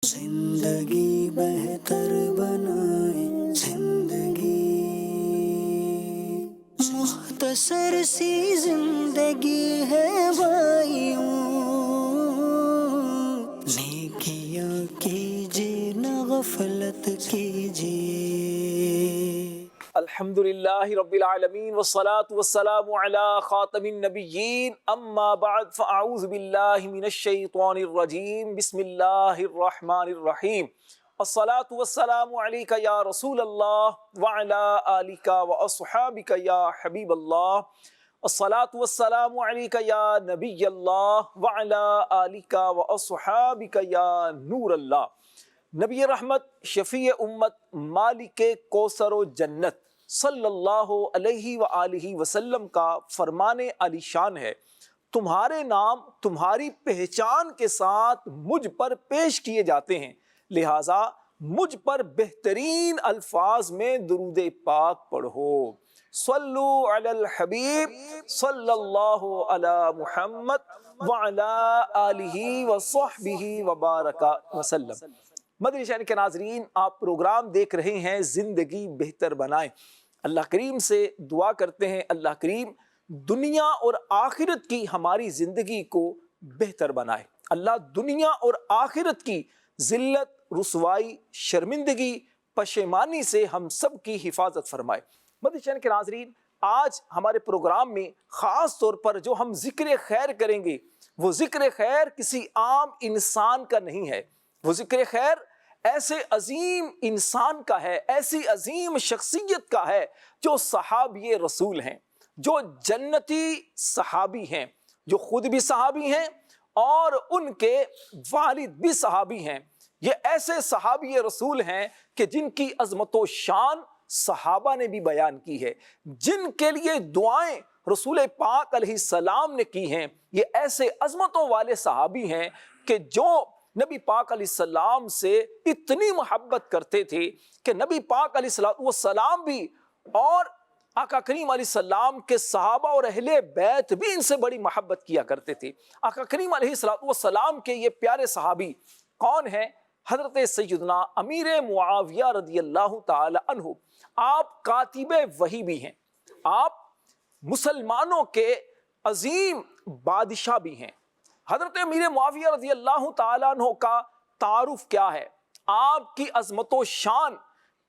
زندگی بہتر بنائے زندگی، مختصر سی زندگی ہے بھائیوں، نیکیاں کیجیے نہ غفلت کیجیے۔ الحمدللہ رب العالمین والصلاة والسلام علی خاتم النبیین، اما بعد فاعوذ باللہ من الشیطان الرجیم، بسم اللہ الرحمن الرحیم۔ الصلاة والسلام علیک یا رسول اللہ وعلی آلک واصحابک یا حبیب اللہ۔ الصلاة والسلام علیک یا نبی اللہ وعلی آلک واصحابک یا نور اللہ۔ نبی رحمت، شفیع امت، مالک کوثر و جنت صلی اللہ علیہ وآلہ وسلم کا فرمان علی شان ہے، تمہارے نام تمہاری پہچان کے ساتھ مجھ پر پیش کیے جاتے ہیں، لہٰذا مجھ پر بہترین الفاظ میں درود پاک پڑھو۔ صلو علی الحبیب صلی اللہ علی محمد وعلی آلہ وصحبہ وبارک وسلم۔ مدنی چینل کے ناظرین، آپ پروگرام دیکھ رہے ہیں زندگی بہتر بنائیں۔ اللہ کریم سے دعا کرتے ہیں اللہ کریم دنیا اور آخرت کی ہماری زندگی کو بہتر بنائے۔ اللہ دنیا اور آخرت کی ذلت، رسوائی، شرمندگی، پشیمانی سے ہم سب کی حفاظت فرمائے۔ مدنی چینل کے ناظرین، آج ہمارے پروگرام میں خاص طور پر جو ہم ذکر خیر کریں گے، وہ ذکر خیر کسی عام انسان کا نہیں ہے، وہ ذکر خیر ایسے عظیم انسان کا ہے، ایسی عظیم شخصیت کا ہے جو صحابی رسول ہیں، جو جنتی صحابی ہیں، جو خود بھی صحابی ہیں اور ان کے والد بھی صحابی ہیں۔ یہ ایسے صحابی رسول ہیں کہ جن کی عظمت و شان صحابہ نے بھی بیان کی ہے، جن کے لیے دعائیں رسول پاک علیہ السلام نے کی ہیں۔ یہ ایسے عظمتوں والے صحابی ہیں کہ جو نبی پاک علیہ السلام سے اتنی محبت کرتے تھے کہ نبی پاک علیہ السلام بھی اور آقا کریم علیہ السلام کے صحابہ اور اہل بیت بھی ان سے بڑی محبت کیا کرتے تھے۔ آقا کریم علیہ السلام کے یہ پیارے صحابی کون ہیں؟ حضرت سیدنا امیر معاویہ رضی اللہ تعالی عنہ۔ آپ کاتب وحی بھی ہیں، آپ مسلمانوں کے عظیم بادشاہ بھی ہیں۔ حضرت امیر معاویہ رضی اللہ تعالیٰ عنہ کا تعارف کیا ہے، آپ کی عظمت و شان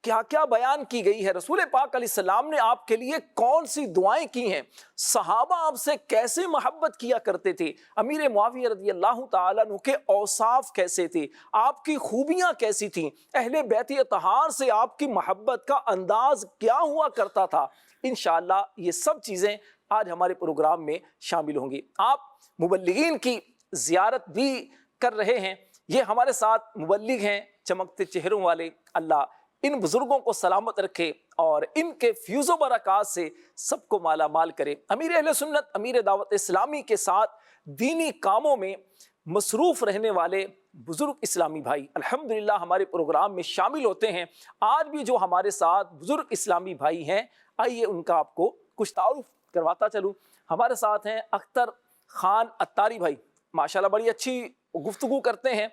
کیا کیا بیان کی گئی ہے، رسول پاک علیہ السلام نے آپ کے لیے کون سی دعائیں کی ہیں، صحابہ آپ سے کیسے محبت کیا کرتے تھے، امیر معاویہ رضی اللہ تعالیٰ عنہ کے اوصاف کیسے تھے، آپ کی خوبیاں کیسی تھیں، اہل بیت اطہار سے آپ کی محبت کا انداز کیا ہوا کرتا تھا، انشاءاللہ یہ سب چیزیں آج ہمارے پروگرام میں شامل ہوں گی۔ آپ مبلغین کی زیارت بھی کر رہے ہیں، یہ ہمارے ساتھ مبلغ ہیں چمکتے چہروں والے۔ اللہ ان بزرگوں کو سلامت رکھے اور ان کے فیوز و برکات سے سب کو مالا مال کرے۔ امیر اہل سنت، امیر دعوت اسلامی کے ساتھ دینی کاموں میں مصروف رہنے والے بزرگ اسلامی بھائی الحمدللہ ہمارے پروگرام میں شامل ہوتے ہیں۔ آج بھی جو ہمارے ساتھ بزرگ اسلامی بھائی ہیں، آئیے ان کا آپ کو کچھ تعارف کرواتا چلوں۔ ہمارے ساتھ ہیں اختر خان اتاری بھائی، ماشاءاللہ بڑی اچھی گفتگو کرتے ہیں،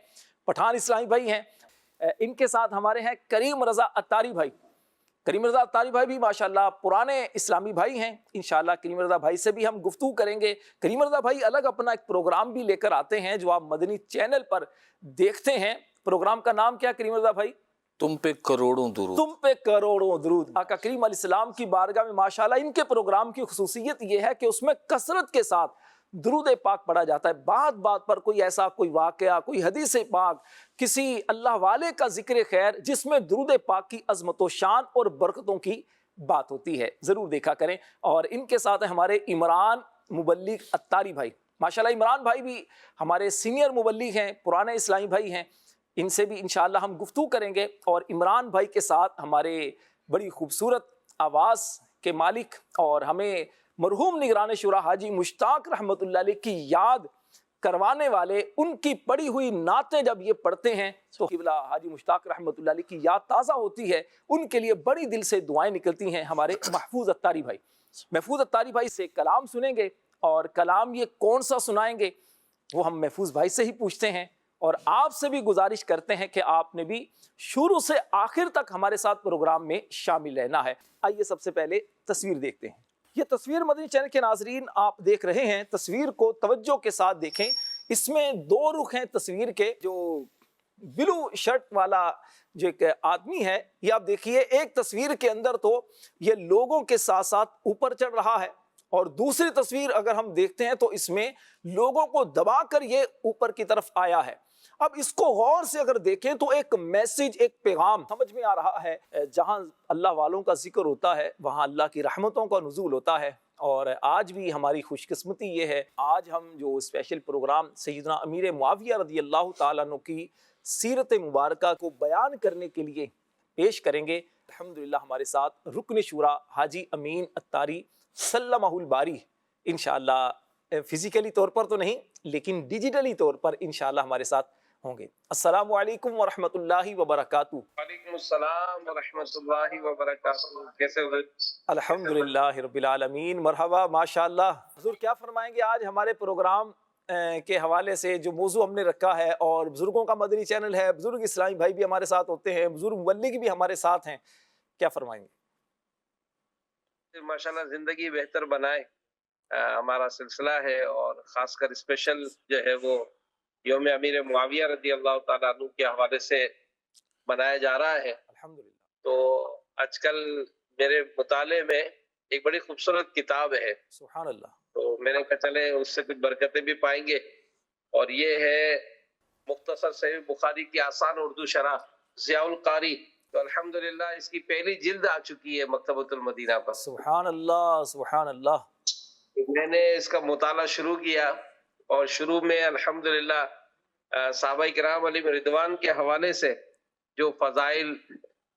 پٹھان اسلامی بھائی ہیں۔ ان کے ساتھ ہمارے ہیں کریم رضا اتاری بھائی۔ کریم رضا اتاری بھائی بھی ماشاءاللہ پرانے اسلامی بھائی ہیں، انشاءاللہ کریم رضا بھائی سے بھی ہم گفتگو کریں گے۔ کریم رضا بھائی الگ اپنا ایک پروگرام بھی لے کر آتے ہیں جو آپ مدنی چینل پر دیکھتے ہیں، پروگرام کا نام کیا کریم رضا بھائی؟ تم پہ کروڑوں درود۔ تم پہ کروڑوں درود۔ آقا کریم علیہ السلام کی بارگاہ میں ماشاءاللہ ان کے پروگرام کی خصوصیت یہ ہے کہ اس میں کثرت کے ساتھ درود پاک پڑھا جاتا ہے، بات بات پر کوئی ایسا کوئی واقعہ، کوئی حدیث پاک، کسی اللہ والے کا ذکر خیر جس میں درود پاک کی عظمت و شان اور برکتوں کی بات ہوتی ہے، ضرور دیکھا کریں۔ اور ان کے ساتھ ہمارے عمران مبلغ اتاری بھائی، ماشاءاللہ عمران بھائی بھی ہمارے سینئر مبلغ ہیں، پرانے اسلامی بھائی ہیں، ان سے بھی انشاءاللہ ہم گفتگو کریں گے۔ اور عمران بھائی کے ساتھ ہمارے بڑی خوبصورت آواز کے مالک اور ہمیں مرحوم نگران شورا حاجی مشتاق رحمۃ اللہ علیہ کی یاد کروانے والے، ان کی پڑھی ہوئی نعتیں جب یہ پڑھتے ہیں تو قبلہ حاجی مشتاق رحمۃ اللہ علیہ کی یاد تازہ ہوتی ہے، ان کے لیے بڑی دل سے دعائیں نکلتی ہیں۔ ہمارے محفوظ اتاری بھائی، محفوظ اتاری بھائی سے کلام سنیں گے، اور کلام یہ کون سا سنائیں گے وہ ہم محفوظ بھائی سے ہی پوچھتے ہیں۔ اور آپ سے بھی گزارش کرتے ہیں کہ آپ نے بھی شروع سے آخر تک ہمارے ساتھ پروگرام میں شامل رہنا ہے۔ آئیے سب سے پہلے تصویر دیکھتے ہیں۔ یہ تصویر مدنی چینل کے ناظرین آپ دیکھ رہے ہیں، تصویر کو توجہ کے ساتھ دیکھیں۔ اس میں دو رخ ہیں تصویر کے۔ جو بلو شرٹ والا جو ایک آدمی ہے، یہ آپ دیکھیے، ایک تصویر کے اندر تو یہ لوگوں کے ساتھ ساتھ اوپر چڑھ رہا ہے، اور دوسری تصویر اگر ہم دیکھتے ہیں تو اس میں لوگوں کو دبا کر یہ اوپر کی طرف آیا ہے۔ اب اس کو غور سے اگر دیکھیں تو ایک میسج، ایک پیغام سمجھ میں آ رہا ہے۔ جہاں اللہ والوں کا ذکر ہوتا ہے وہاں اللہ کی رحمتوں کا نزول ہوتا ہے، اور آج بھی ہماری خوش قسمتی یہ ہے، آج ہم جو اسپیشل پروگرام سیدنا امیر معاویہ رضی اللہ تعالیٰ عنہ کی سیرت مبارکہ کو بیان کرنے کے لیے پیش کریں گے۔ الحمدللہ ہمارے ساتھ رکن شورا حاجی امین اتاری سلمہ الباری انشاءاللہ فزیکلی طور پر تو نہیں لیکن ڈیجیٹلی طور پر انشاءاللہ ہمارے ساتھ ہوں گے۔ السلام علیکم ورحمۃ اللہ وبرکاتہ۔ وعلیکم السلام ورحمۃ اللہ وبرکاتہ۔ کیسے ہو؟ الحمدللہ رب العالمین، مرحبا، ماشاءاللہ۔ حضور کیا فرمائیں گے آج ہمارے پروگرام کے حوالے سے جو موضوع ہم نے رکھا ہے، اور بزرگوں کا مدنی چینل ہے، بزرگ اسلامی بھائی بھی ہمارے ساتھ ہوتے ہیں، بزرگ مبلغ بھی ہمارے ساتھ ہیں، کیا فرمائیں گے؟ ماشاءاللہ زندگی بہتر بنائے ہمارا سلسلہ ہے، اور خاص کر اسپیشل جو ہے وہ یوم امیر معاویہ رضی اللہ تعالیٰ عنہ کے حوالے سے منایا جا رہا ہے۔ الحمدللہ۔ تو آج کل میرے مطالعے میں ایک بڑی خوبصورت کتاب ہے، سبحان اللہ۔ تو میں نے کہا چلے اس سے کچھ برکتیں بھی پائیں گے، اور یہ ہے مختصر صحیح بخاری کی آسان اردو شرح ضیاء القاری۔ تو الحمدللہ اس کی پہلی جلد آ چکی ہے مکتبۃ المدینہ پر۔ سبحان اللہ، سبحان اللہ۔ میں نے اس کا مطالعہ شروع کیا، اور شروع میں الحمدللہ صحابہ کرام علیہ رضوان کے حوالے سے جو فضائل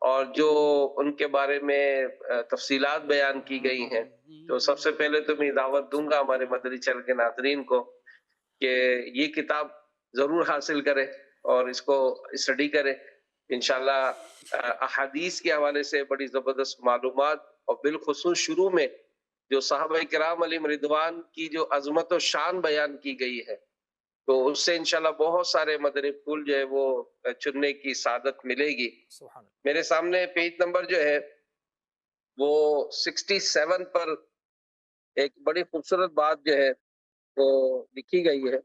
اور جو ان کے بارے میں تفصیلات بیان کی گئی ہیں، تو سب سے پہلے تو میں دعوت دوں گا ہمارے مدنی چینل کے ناظرین کو کہ یہ کتاب ضرور حاصل کرے اور اس کو اسٹڈی کرے۔ انشاءاللہ احادیث کے حوالے سے بڑی زبردست معلومات، اور بالخصوص شروع میں جو صحابہ کرام علیہ رضوان کی جو عظمت و شان بیان کی گئی ہے، تو اس سے انشاءاللہ بہت سارے مدنی پھول جو ہے وہ چننے کی سعادت ملے گی۔ سبحان اللہ۔ میرے سامنے پیج نمبر جو ہے وہ 67 پر ایک بڑی خوبصورت بات جو ہے وہ لکھی گئی ہے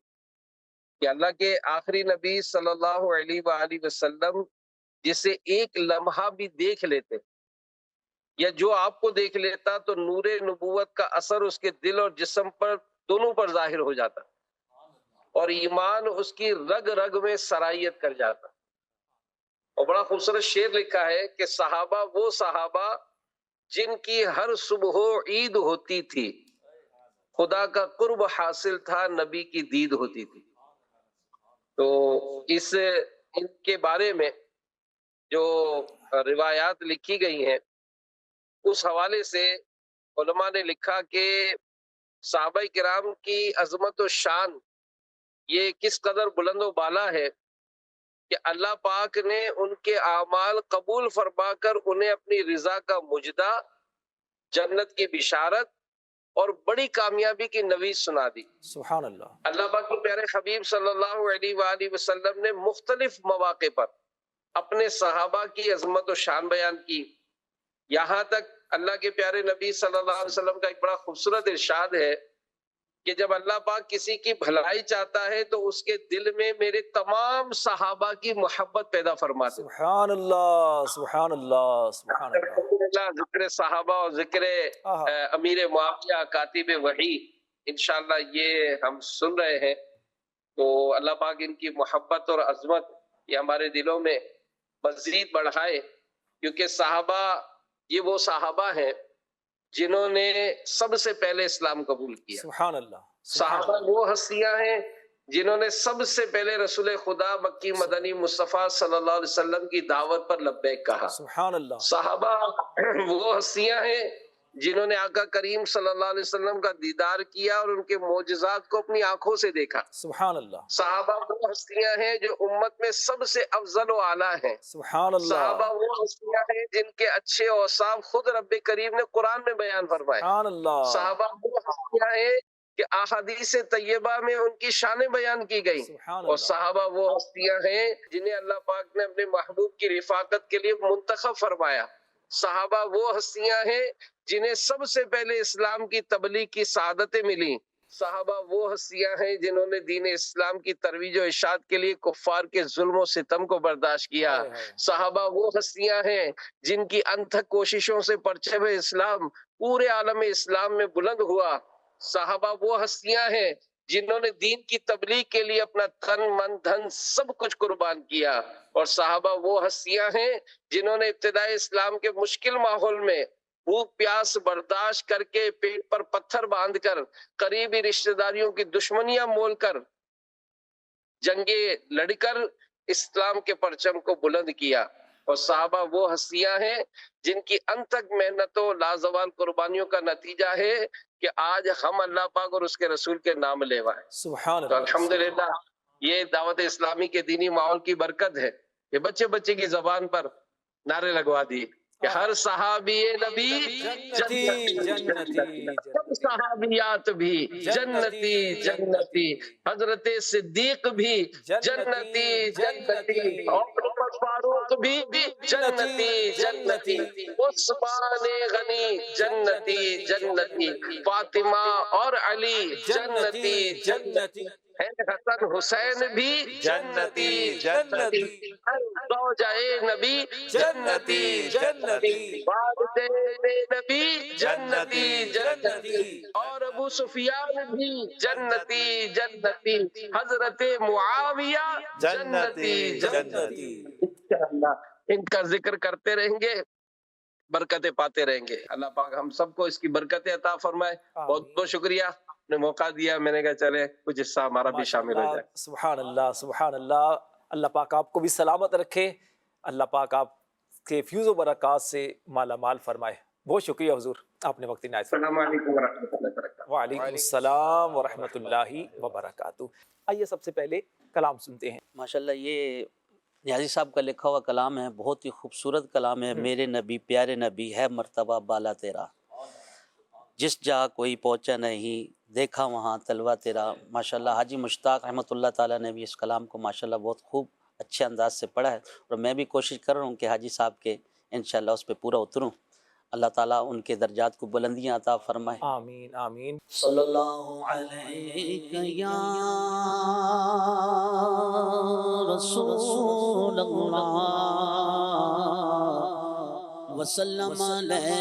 کہ اللہ کے آخری نبی صلی اللہ علیہ وآلہ وسلم جسے ایک لمحہ بھی دیکھ لیتے، یا جو آپ کو دیکھ لیتا، تو نور نبوت کا اثر اس کے دل اور جسم پر دونوں پر ظاہر ہو جاتا، اور ایمان اس کی رگ رگ میں سرائیت کر جاتا۔ اور بڑا خوبصورت شعر لکھا ہے کہ صحابہ وہ صحابہ جن کی ہر صبح عید ہوتی تھی، خدا کا قرب حاصل تھا، نبی کی دید ہوتی تھی۔ تو ان کے بارے میں جو روایات لکھی گئی ہیں اس حوالے سے علماء نے لکھا کہ صحابہ کرام کی عظمت و شان یہ کس قدر بلند و بالا ہے کہ اللہ پاک نے ان کے اعمال قبول فرما کر انہیں اپنی رضا کا مجدہ، جنت کی بشارت اور بڑی کامیابی کی نوید سنا دی۔ سبحان اللہ۔ اللہ پاک کے پیارے حبیب صلی اللہ علیہ وآلہ وسلم نے مختلف مواقع پر اپنے صحابہ کی عظمت و شان بیان کی، یہاں تک اللہ کے پیارے نبی صلی اللہ علیہ وسلم کا ایک بڑا خوبصورت ارشاد ہے کہ جب اللہ پاک کسی کی بھلائی چاہتا ہے تو اس کے دل میں میرے تمام صحابہ کی محبت پیدا فرماتے۔ سبحان اللہ، سبحان اللہ، سبحان اللہ۔ الحمدللہ ذکر صحابہ اور ذکر امیر معاویہ کاتب وحی انشاءاللہ یہ ہم سن رہے ہیں، تو اللہ پاک ان کی محبت اور عظمت یہ ہمارے دلوں میں مزید بڑھائے، کیونکہ صحابہ یہ وہ صحابہ ہیں جنہوں نے سب سے پہلے اسلام قبول کیا۔ سبحان اللہ۔ صحابہ وہ ہستیاں ہیں جنہوں نے سب سے پہلے رسول خدا مکی مدنی مصطفیٰ صلی اللہ علیہ وسلم کی دعوت پر لبیک کہا۔ سبحان اللہ۔ صحابہ وہ ہستیاں ہیں جنہوں نے آقا کریم صلی اللہ علیہ وسلم کا دیدار کیا اور ان کے معجزات کو اپنی آنکھوں سے دیکھا۔ سبحان اللہ۔ صحابہ وہ ہستیاں ہیں جو امت میں سب سے افضل و اعلیٰ ہیں۔ سبحان اللہ۔ صحابہ وہ ہستیاں ہیں جن کے اچھے اوصاف خود رب کریم نے قرآن میں بیان فرمائے۔ سبحان اللہ۔ صحابہ وہ ہستیاں ہیں کہ احادیث طیبہ میں ان کی شانیں بیان کی گئی. سبحان اور اللہ. صحابہ وہ ہستیاں ہیں جنہیں اللہ پاک نے اپنے محبوب کی رفاقت کے لیے منتخب فرمایا. صحابہ وہ ہستیاں ہیں جنہیں سب سے پہلے اسلام کی تبلیغ کی سعادتیں ملی. صحابہ وہ ہستیاں ہیں جنہوں نے دین اسلام کی ترویج و ارشاد کے لیے کفار کے ظلم و ستم کو برداشت کیا. ہائے ہائے. صحابہ وہ ہستیاں ہیں جن کی انتھک کوششوں سے پرچم اسلام پورے عالم اسلام میں بلند ہوا. صحابہ وہ ہستیاں ہیں جنہوں نے دین کی تبلیغ کے لیے اپنا تن من دھن سب کچھ قربان کیا. اور صحابہ وہ ہستیاں ہیں جنہوں نے ابتدائی اسلام کے مشکل ماحول میں بھوک پیاس برداشت کر کے پیٹ پر پتھر باندھ کر قریبی رشتہ داریوں کی دشمنیاں مول کر جنگیں لڑ کر اسلام کے پرچم کو بلند کیا. اور صحابہ وہ ہستیاں ہیں جن کی انتھک محنتوں لازوال قربانیوں کا نتیجہ ہے کہ آج ہم اللہ پاک اور اس کے رسول کے نام لیوا ہیں. سبحان تو اللہ. الحمدللہ یہ دعوت اسلامی کے دینی ماحول کی برکت ہے کہ بچے بچے کی زبان پر نعرے لگوا دیے کہ ہر صحابی نبی جنتی جنتی سب صحابیات بھی جنتی جنتی، حضرت صدیق بھی جنتی جنتی، اور عمر فاروق بھی جنتی جنتی، عثمان غنی جنتی جنتی، فاطمہ اور علی جنتی جنتی، حسن حسین بھی جنتی جنتی، زوجائے نبی جنتی جنتی، والدین نبی جنتی جنتی، اور ابو سفیان بھی جنتی جنتی، حضرت معاویہ جنتی جنتی. انشاءاللہ ان کا ذکر کرتے رہیں گے، برکتیں پاتے رہیں گے. اللہ پاک ہم سب کو اس کی برکتیں عطا فرمائے. بہت بہت شکریہ، نے موقع دیا. میں نے کہا چلے کچھ حصہ ہمارا بھی شامل ہو جائے. سبحان اللہ سبحان اللہ. اللہ پاک آپ کو بھی سلامت رکھے، اللہ پاک آپ کے فیوز و برکات سے مالا مال فرمائے. بہت شکریہ حضور، آپ نے وقت عنایت فرمایا. السلام علیکم ورحمۃ اللہ وبرکاتہ. وعلیکم السلام ورحمۃ اللہ وبرکاتہ. آئیے سب سے پہلے کلام سنتے ہیں. ماشاءاللہ یہ نیازی صاحب کا لکھا ہوا کلام ہے، بہت ہی خوبصورت کلام ہے. میرے نبی پیارے نبی ہے مرتبہ بالا تیرا، جس جہاں کوئی پہنچا نہیں دیکھا وہاں تلوا تیرا. ماشاءاللہ حاجی مشتاق رحمۃ اللہ تعالیٰ نے بھی اس کلام کو ماشاءاللہ بہت خوب اچھے انداز سے پڑھا ہے، اور میں بھی کوشش کر رہا ہوں کہ حاجی صاحب کے انشاءاللہ اس پہ پورا اتروں. اللہ تعالیٰ ان کے درجات کو بلندیاں عطا فرمائے. آمین آمین. صلی اللہ علیہ یا رسول اللہ وسلم علیہ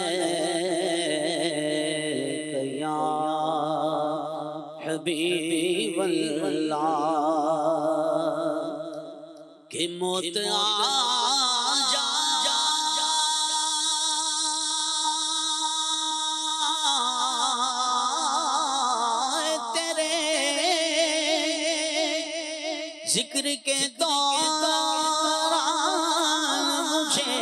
یا حبیب اللہ. کہ موت ذکر کے دوران مجھے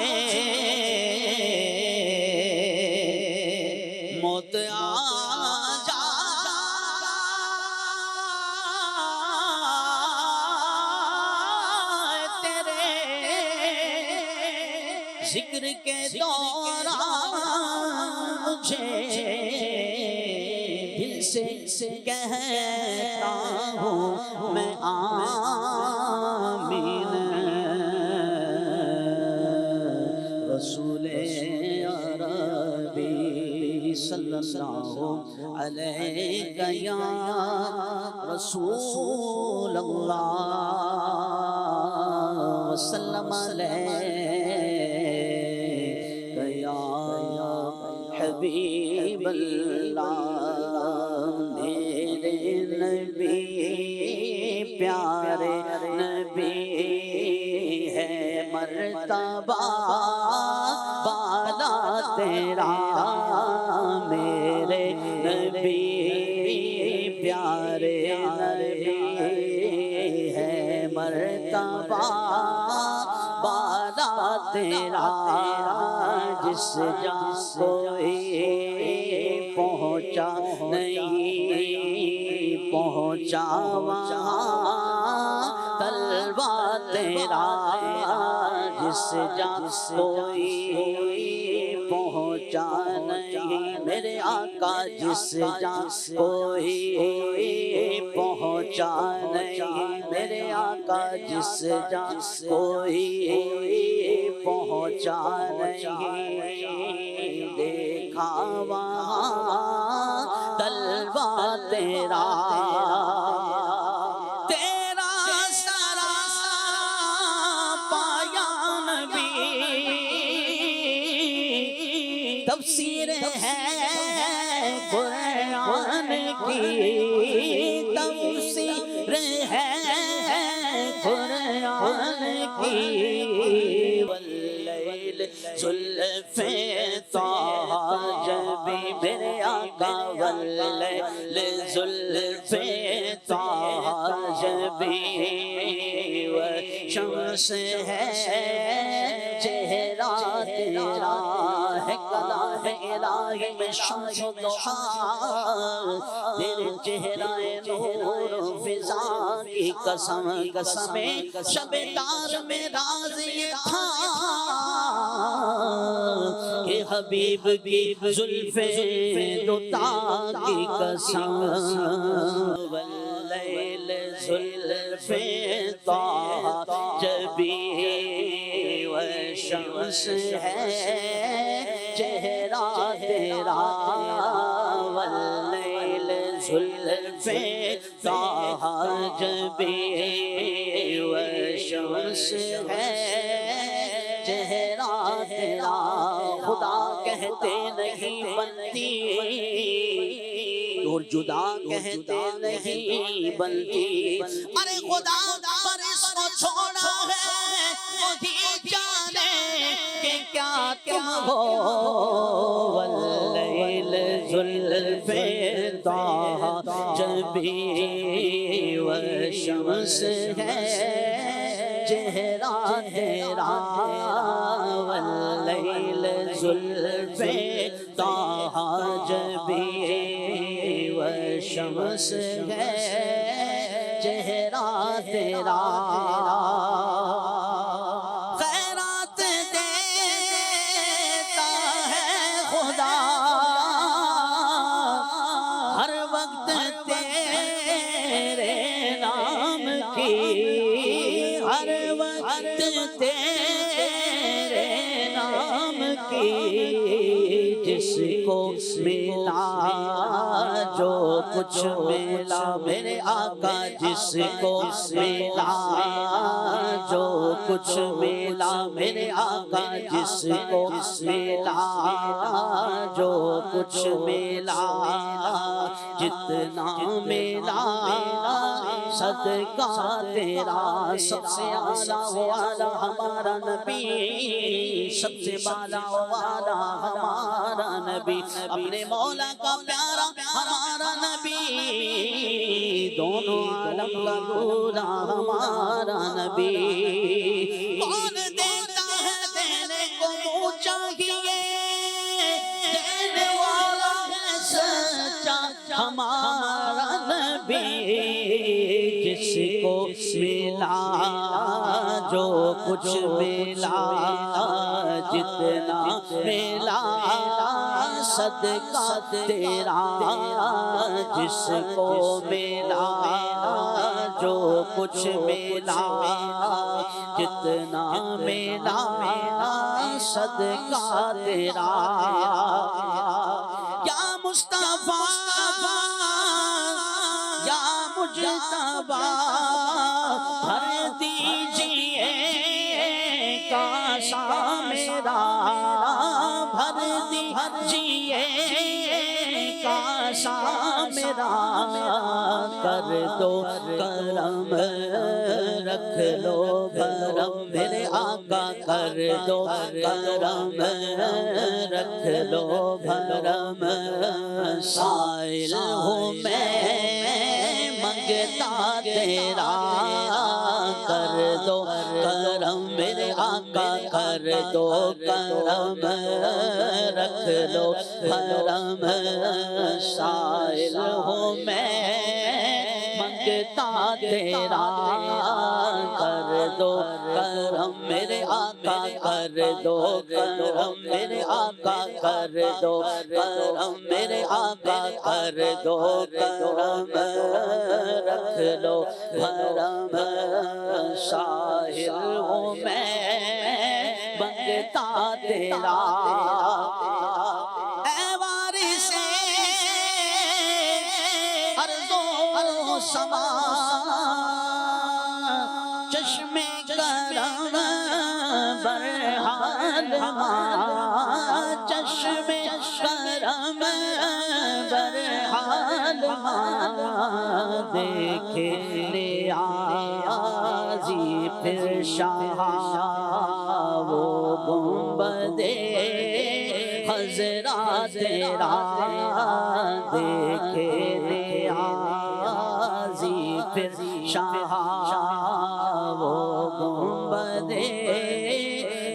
موت آ جائے تیرے ذکر کے دوران مجھے دل سے کہتا ہوں میں آمین. رسول عربی صلی اللہ علیہ یا رسول اللہ وسلم علیہ یا حبیب اللہ. میرے نبی پیارے نبی ہے مرتبہ بالا تیرا. میرے نبی پیارے نبی ہے مرتبہ بالا تیرا. جس جا کوئی پہنچا نہیں پہنچا وہاں تلوا تیرا. جس جا کوئی پہنچا نہیں، میرے آقا جس جا کوئی پہنچا نہیں، میرے آقا جس جا کوئی پہنچا نہیں، دیکھا وہاں طلبہ تیرا تفسیر ہے قرآن کی، تفسیر ہے قرآن کی، واللیل زلف طہ جب میرے آقا، واللیل زلف طہ جب وشمس ہے چہرہ تیرا ہے، کلام الہی میں شمس و ضحا، تیرے چہرہ نور و فضا کی قسم، قسم شب تار میں راز یہ تھا کہ حبیب کی زلف دوتا کی قسم، واللیل زلف طہ جبی وشمس ہے چہرہ تیرا، واللیل زلف طہ جبی وشمس ہے چہرہ تیرا، خدا کہتے نہیں بنتی اور جدا کہتے نہیں بنتی، ارے خدا پر اس کو چھوڑا ہے وہی جانے کہ کیا تم ہو، واللیل زلف طہ جبی وشمس ہے چہرہ تیرا، واللیل زلف طہ جبی وشمس ہے چہرہ تیرا، خیرات دیتا ہے خدا ہر وقت تیرے نام کی، ہر وقت تیرے نام کی، جس کو ملا جو کچھ ملا میرے آقا، جس کو ملا جو کچھ ملا میرے آقا، جس کو ملا جو کچھ ملا، جتنا ملا صدقہ تیرا، سب سے اعلیٰ والا ہمارا نبی، سب سے بالا والا ہمارا نبی، اپنے مولا کا پیارا ہمارا نبی، دونوں عالم کا دولا ہمارا نبی، کون دیتا ہے دینے کو منہ چاہیے، دینے والا ہے سچا ہمارا نبی، جس کو ملا جو کچھ ملا، جتنا ملا صدقہ تیرا، جس کو ملا جو کچھ ملا، جتنا ملا صدقہ تیرا، یا مصطفیٰ یا مجتبیٰ بھر دیجئے کاسا میرا، بھر دیجئے کاسا میرا، کر دو کرم رکھ لو بھرم میرے آقا، کر دو کرم رکھ لو بھرم، سائل ہوں میں منگتا تیرا، کر دو کرم میرے آقا، کر دو کرم رکھ لو بھرم، سائل ہوں میں منگتا تیرا کر دو کرم میرے آقا کر دو کرم میرے آقا کر دو کرم میرے آقا کر دو کرم رکھ لو حرم ساحل ہوں میں منگتا تیرا اے وارث ارض و سما چشم کرم برحال ماں چشم کرم برحال ماں دیکھے نیازی پھر شاہ وہ گنبدے خضرا تیرا دیکھے نیازی پھر شاہ وہ گنبدے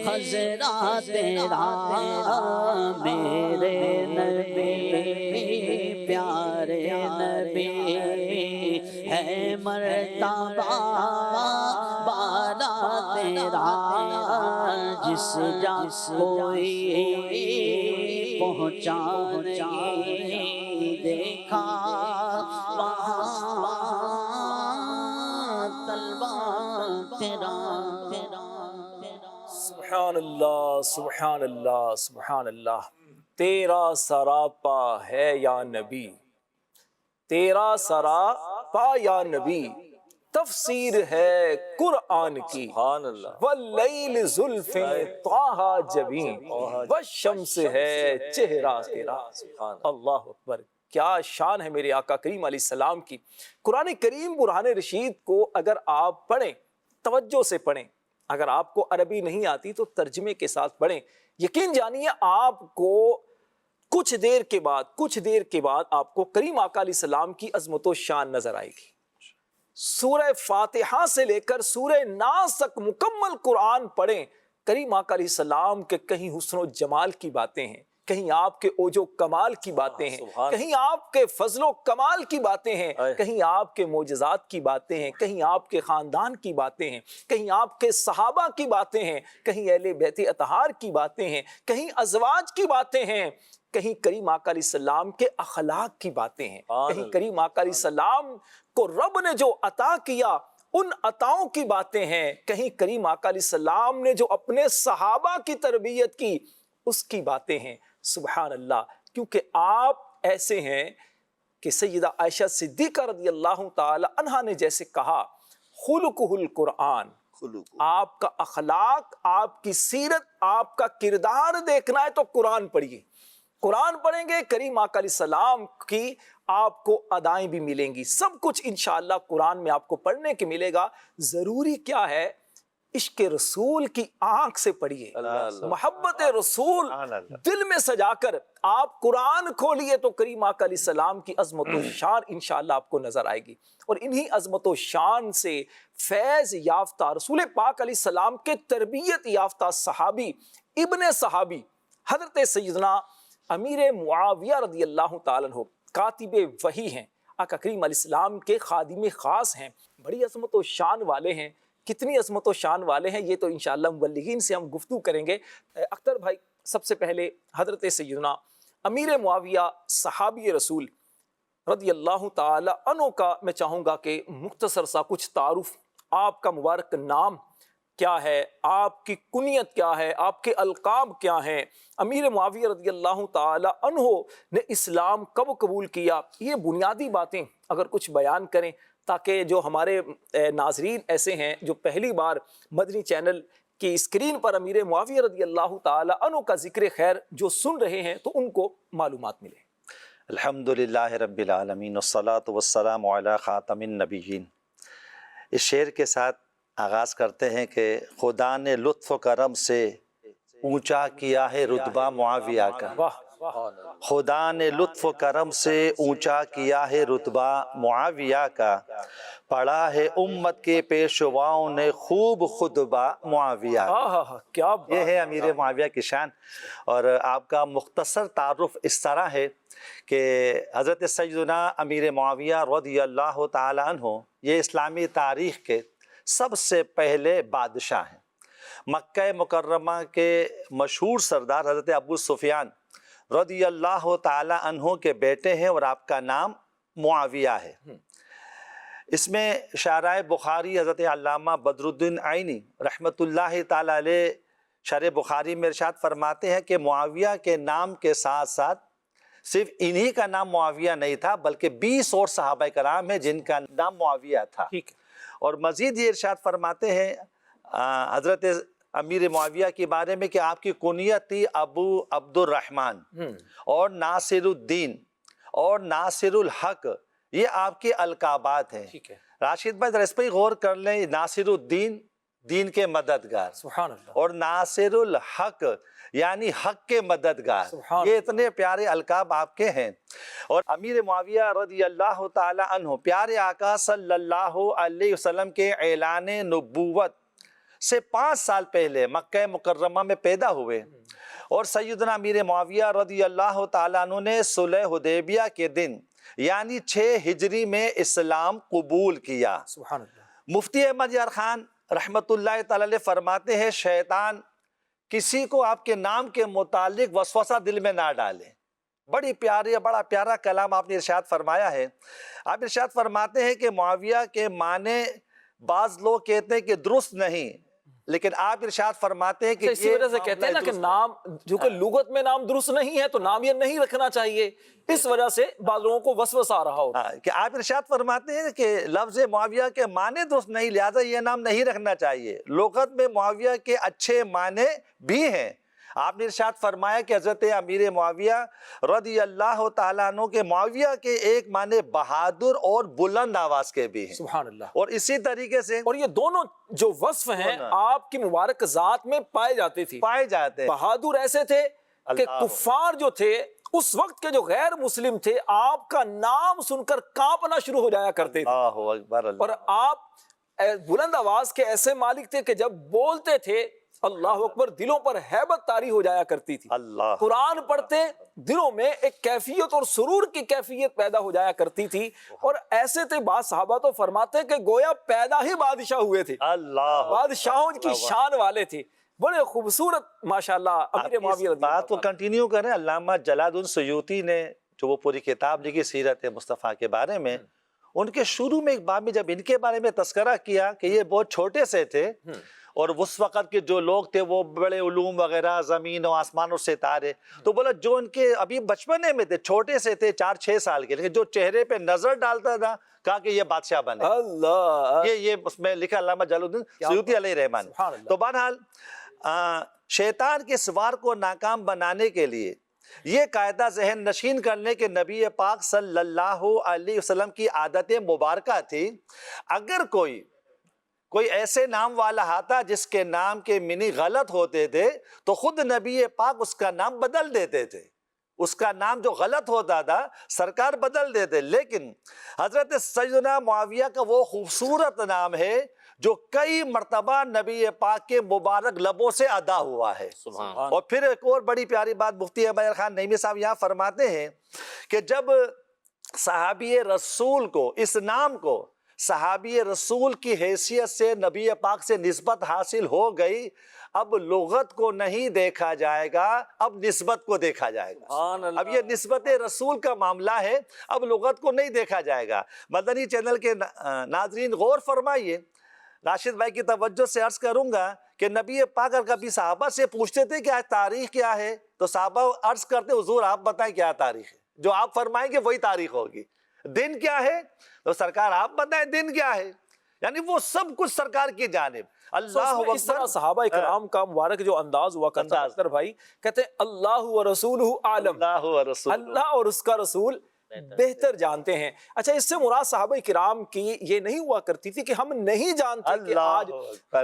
خضرا تیرا میرے نبی پیارے نبی ہے مرتبہ بالا تیرا جس جا کوئی پہنچا نہیں دیکھا وہاں طلبہ تیرا سبحان اللہ سبحان اللہ سبحان اللہ. تیرا سراپا ہے یا نبی، تیرا سراپا یا نبی، تفسیر ہے قرآن کی. سبحان اللہ. واللیل زلف طٰہٰ جبین، والشمس ہے چہرہ تیرا. اللہ اکبر. کیا شان ہے میرے آقا کریم علیہ السلام کی. قرآن کریم برہان رشید کو اگر آپ پڑھیں، توجہ سے پڑھیں، اگر آپ کو عربی نہیں آتی تو ترجمے کے ساتھ پڑھیں، یقین جانیے آپ کو کچھ دیر کے بعد آپ کو کریم آقا علیہ السلام کی عظمت و شان نظر آئے گی. سورہ فاتحہ سے لے کر سورہ ناس تک مکمل قرآن پڑھیں، کریم آقا علیہ السلام کے کہیں حسن و جمال کی باتیں ہیں، کہیں آپ کے اوج و کمال کی باتیں ہیں، کہیں آپ کے فضل و کمال کی باتیں ہیں، کہیں آپ کے معجزات کی باتیں ہیں، کہیں آپ کے خاندان کی باتیں ہیں، کہیں آپ کے صحابہ کی باتیں ہیں، کہیں اہل بیت اطہار کی باتیں ہیں، کہیں ازواج کی باتیں ہیں، کہیں کریم آقا علیہ السلام کے اخلاق کی باتیں ہیں، کہیں کریم آقا علیہ السلام کو رب نے جو عطا کیا ان عطاؤں کی باتیں ہیں، کہیں کریم آقا علیہ السلام نے جو اپنے صحابہ کی تربیت کی اس کی باتیں ہیں. سبحان اللہ. کیونکہ آپ ایسے ہیں کہ سیدہ عائشہ صدیقہ رضی اللہ تعالی عنہا نے جیسے کہا خلقہ القرآن، آپ کا اخلاق، آپ کی سیرت، آپ کا کردار دیکھنا ہے تو قرآن پڑھیے. قرآن پڑھیں گے کریم آقا علیہ السلام کی آپ کو ادائیں بھی ملیں گی، سب کچھ انشاءاللہ قرآن میں آپ کو پڑھنے کے ملے گا. ضروری کیا ہے؟ عشق رسول کی آنکھ سے پڑھیے، محبت رسول دل میں سجا کر آپ قرآن کھولیے تو کریم آقا علیہ السلام کی عظمت و شان انشاءاللہ آپ کو نظر آئے گی. اور انہی عظمت و شان سے فیض یافتہ رسول پاک علیہ السلام کے تربیت یافتہ صحابی ابن صحابی حضرت سیدنا امیر معاویہ رضی اللہ تعالیٰ عنہ کاتب وحی ہیں، آقا کریم علیہ السلام کے خادم خاص ہیں، بڑی عظمت و شان والے ہیں. کتنی عظمت و شان والے ہیں یہ تو انشاءاللہ مبلغین سے ہم گفتگو کریں گے. اختر بھائی، سب سے پہلے حضرت سیدنا امیر معاویہ صحابی رسول رضی اللہ تعالی عنہ کا میں چاہوں گا کہ مختصر سا کچھ تعارف. آپ کا مبارک نام کیا ہے، آپ کی کنیت کیا ہے، آپ کے القاب کیا ہیں، امیر معاویہ رضی اللہ تعالی عنہ نے اسلام کب قبول کیا، یہ بنیادی باتیں اگر کچھ بیان کریں تاکہ جو ہمارے ناظرین ایسے ہیں جو پہلی بار مدنی چینل کی اسکرین پر امیر معاویہ رضی اللہ تعالی عنہ کا ذکر خیر جو سن رہے ہیں تو ان کو معلومات ملے. الحمدللہ رب العالمین والصلاة والسلام علی خاتم النبیین. اس شعر کے ساتھ آغاز کرتے ہیں کہ خدا نے لطف و کرم سے اونچا کیا ہے رتبہ معاویہ کا. واہ خدا نے لطف و کرم سے اونچا کیا ہے رتبہ معاویہ کا، پڑھا ہے امت کے پیشواؤں نے خوب خطبہ معاویہ کا۔ کیا یہ ہے امیر معاویہ کی شان۔ اور آپ کا مختصر تعارف اس طرح ہے کہ حضرت سیدنا امیر معاویہ رضی اللہ تعالی عنہ یہ اسلامی تاریخ کے سب سے پہلے بادشاہ ہیں۔ مکہ مکرمہ کے مشہور سردار حضرت ابو سفیان رضی اللہ تعالی عنہ کے بیٹے ہیں اور آپ کا نام معاویہ ہے۔ اس میں شارح بخاری حضرت علامہ بدر الدین عینی رحمۃ اللہ تعالی علیہ شرح بخاری میں ارشاد فرماتے ہیں کہ معاویہ کے نام کے ساتھ ساتھ صرف انہی کا نام معاویہ نہیں تھا بلکہ 20 اور صحابہ کرام ہیں جن کا نام معاویہ تھا۔ اور مزید یہ ارشاد فرماتے ہیں حضرت امیر معاویہ کے بارے میں کہ آپ کی کنیت تھی ابو عبد الرحمن اور ناصر الدین اور ناصر الحق، یہ آپ کے القابات ہیں۔ راشد بھائی ذرا اس پہ غور کر لیں، ناصر الدین دین کے مددگار، سبحان اللہ، اور ناصر الحق یعنی حق کے مددگار، یہ اتنے پیارے القاب آپ کے ہیں۔ اور امیر معاویہ رضی اللہ تعالی عنہ پیارے آقا صلی اللہ علیہ وسلم کے اعلان نبوت سے 5 سال پہلے مکہ مکرمہ میں پیدا ہوئے، اور سیدنا امیر معاویہ رضی اللہ تعالیٰ عنہ نے صلح حدیبیہ کے دن یعنی 6 ہجری میں اسلام قبول کیا۔ سبحان اللہ۔ مفتی احمد یار خان رحمت اللہ تعالی علیہ فرماتے ہیں شیطان کسی کو آپ کے نام کے متعلق وسوسہ دل میں نہ ڈالے۔ بڑا پیارا کلام آپ نے ارشاد فرمایا ہے۔ آپ ارشاد فرماتے ہیں کہ معاویہ کے معنی بعض لوگ کہتے ہیں کہ درست نہیں، لیکن آپ ارشاد فرماتے ہیں کہ اسی وجہ سے کہتے ہیں نا کہ نام جو کہ لغت میں نام درست نہیں ہے تو نام یہ نہیں رکھنا چاہیے، اس وجہ سے بعض لوگوں کو وسوسہ آ رہا ہوتا ہے کہ آپ ارشاد فرماتے ہیں کہ لفظ معاویہ کے معنی درست نہیں، لہذا یہ نام نہیں رکھنا چاہیے۔ لغت میں معاویہ کے اچھے معنی بھی ہیں۔ آپ نے ارشاد فرمایا کہ حضرت امیر معاویہ رضی اللہ تعالیٰ عنہ کے معاویہ کے ایک معنی بہادر اور بلند آواز کے بھی ہیں۔ سبحان اللہ۔ اور اسی طریقے سے اور یہ دونوں جو وصف ہیں آپ کی مبارک ذات میں پائے جاتے تھے۔ بہادر ایسے تھے کہ کفار جو تھے اس وقت کے جو غیر مسلم تھے آپ کا نام سن کر کانپنا شروع ہو جایا کرتے تھے، اور آپ بلند آواز کے ایسے مالک تھے کہ جب بولتے تھے اللہ اکبر دلوں پر ہیبت طاری ہو جایا کرتی تھی۔ قرآن پڑھتے دلوں میں ایک کیفیت اور سرور کی کیفیت پیدا ہو جایا کرتی تھی، اور ایسے تھے بعض صحابہ تو فرماتے کہ گویا پیدا ہی بادشاہ ہوئے تھے، بادشاہوں کی شان والے تھے۔ بڑے خوبصورت ماشاءاللہ امیر معاویہ بات کو کنٹینیو کریں۔ علامہ جلال الدین سیوطی نے جو وہ پوری کتاب لکھی سیرت مصطفیٰ کے بارے میں، ان کے شروع میں ایک باب میں جب ان کے بارے میں تذکرہ کیا کہ یہ بہت چھوٹے سے تھے، اور اس وقت کے جو لوگ تھے وہ بڑے علوم وغیرہ زمین و آسمان اور ستارے، تو بولا جو ان کے ابھی بچپنے میں تھے چھوٹے سے تھے 4-6 سال کے، لیکن جو چہرے پہ نظر ڈالتا تھا کہا کہ یہ بادشاہ بنے۔ اللہ، یہ اس میں لکھا علامہ جلال الدین سیوطی علیہ رحمان۔ تو بہرحال شیطان کے سوار کو ناکام بنانے کے لیے یہ قاعدہ ذہن نشین کرنے کے نبی پاک صلی اللہ علیہ وسلم کی عادت مبارکہ تھی، اگر کوئی ایسے نام والا آتا جس کے نام کے معنی غلط ہوتے تھے تو خود نبی پاک اس کا نام بدل دیتے تھے۔ اس کا نام جو غلط ہوتا تھا سرکار بدل دیتے، لیکن حضرت سیدنا معاویہ کا وہ خوبصورت نام ہے جو کئی مرتبہ نبی پاک کے مبارک لبوں سے ادا ہوا ہے۔ اور پھر ایک اور بڑی پیاری بات مفتی احمد خان نعیمی صاحب یہاں فرماتے ہیں کہ جب صحابی رسول کو اس نام کو صحابی رسول کی حیثیت سے نبی پاک سے نسبت حاصل ہو گئی، اب لغت کو نہیں دیکھا جائے گا، اب نسبت کو دیکھا جائے گا۔ اب یہ نسبت رسول کا معاملہ ہے، اب لغت کو نہیں دیکھا جائے گا۔ مدنی چینل کے ناظرین غور فرمائیے، راشد بھائی کی توجہ سے عرض کروں گا کہ نبی پاک اگر کبھی صحابہ سے پوچھتے تھے کہ تاریخ کیا ہے تو صحابہ عرض کرتے حضور آپ بتائیں کیا تاریخ ہے، جو آپ فرمائیں گے وہی تاریخ ہوگی۔ دن کیا ہے تو سرکار آپ بتائیں دن کیا ہے، یعنی وہ سب کچھ سرکار کی جانب۔ اللہ اس طرح صحابہ کرام کا مبارک جو انداز ہوا کرتا ہے بھائی، کہتے ہیں اللہ و رسولہ عالم، اللہ اور اس کا رسول بہتر جانتے ہیں۔ اچھا، اس سے مراد صحابہ کرام کی یہ نہیں ہوا کرتی تھی کہ ہم نہیں جانتے کہ آج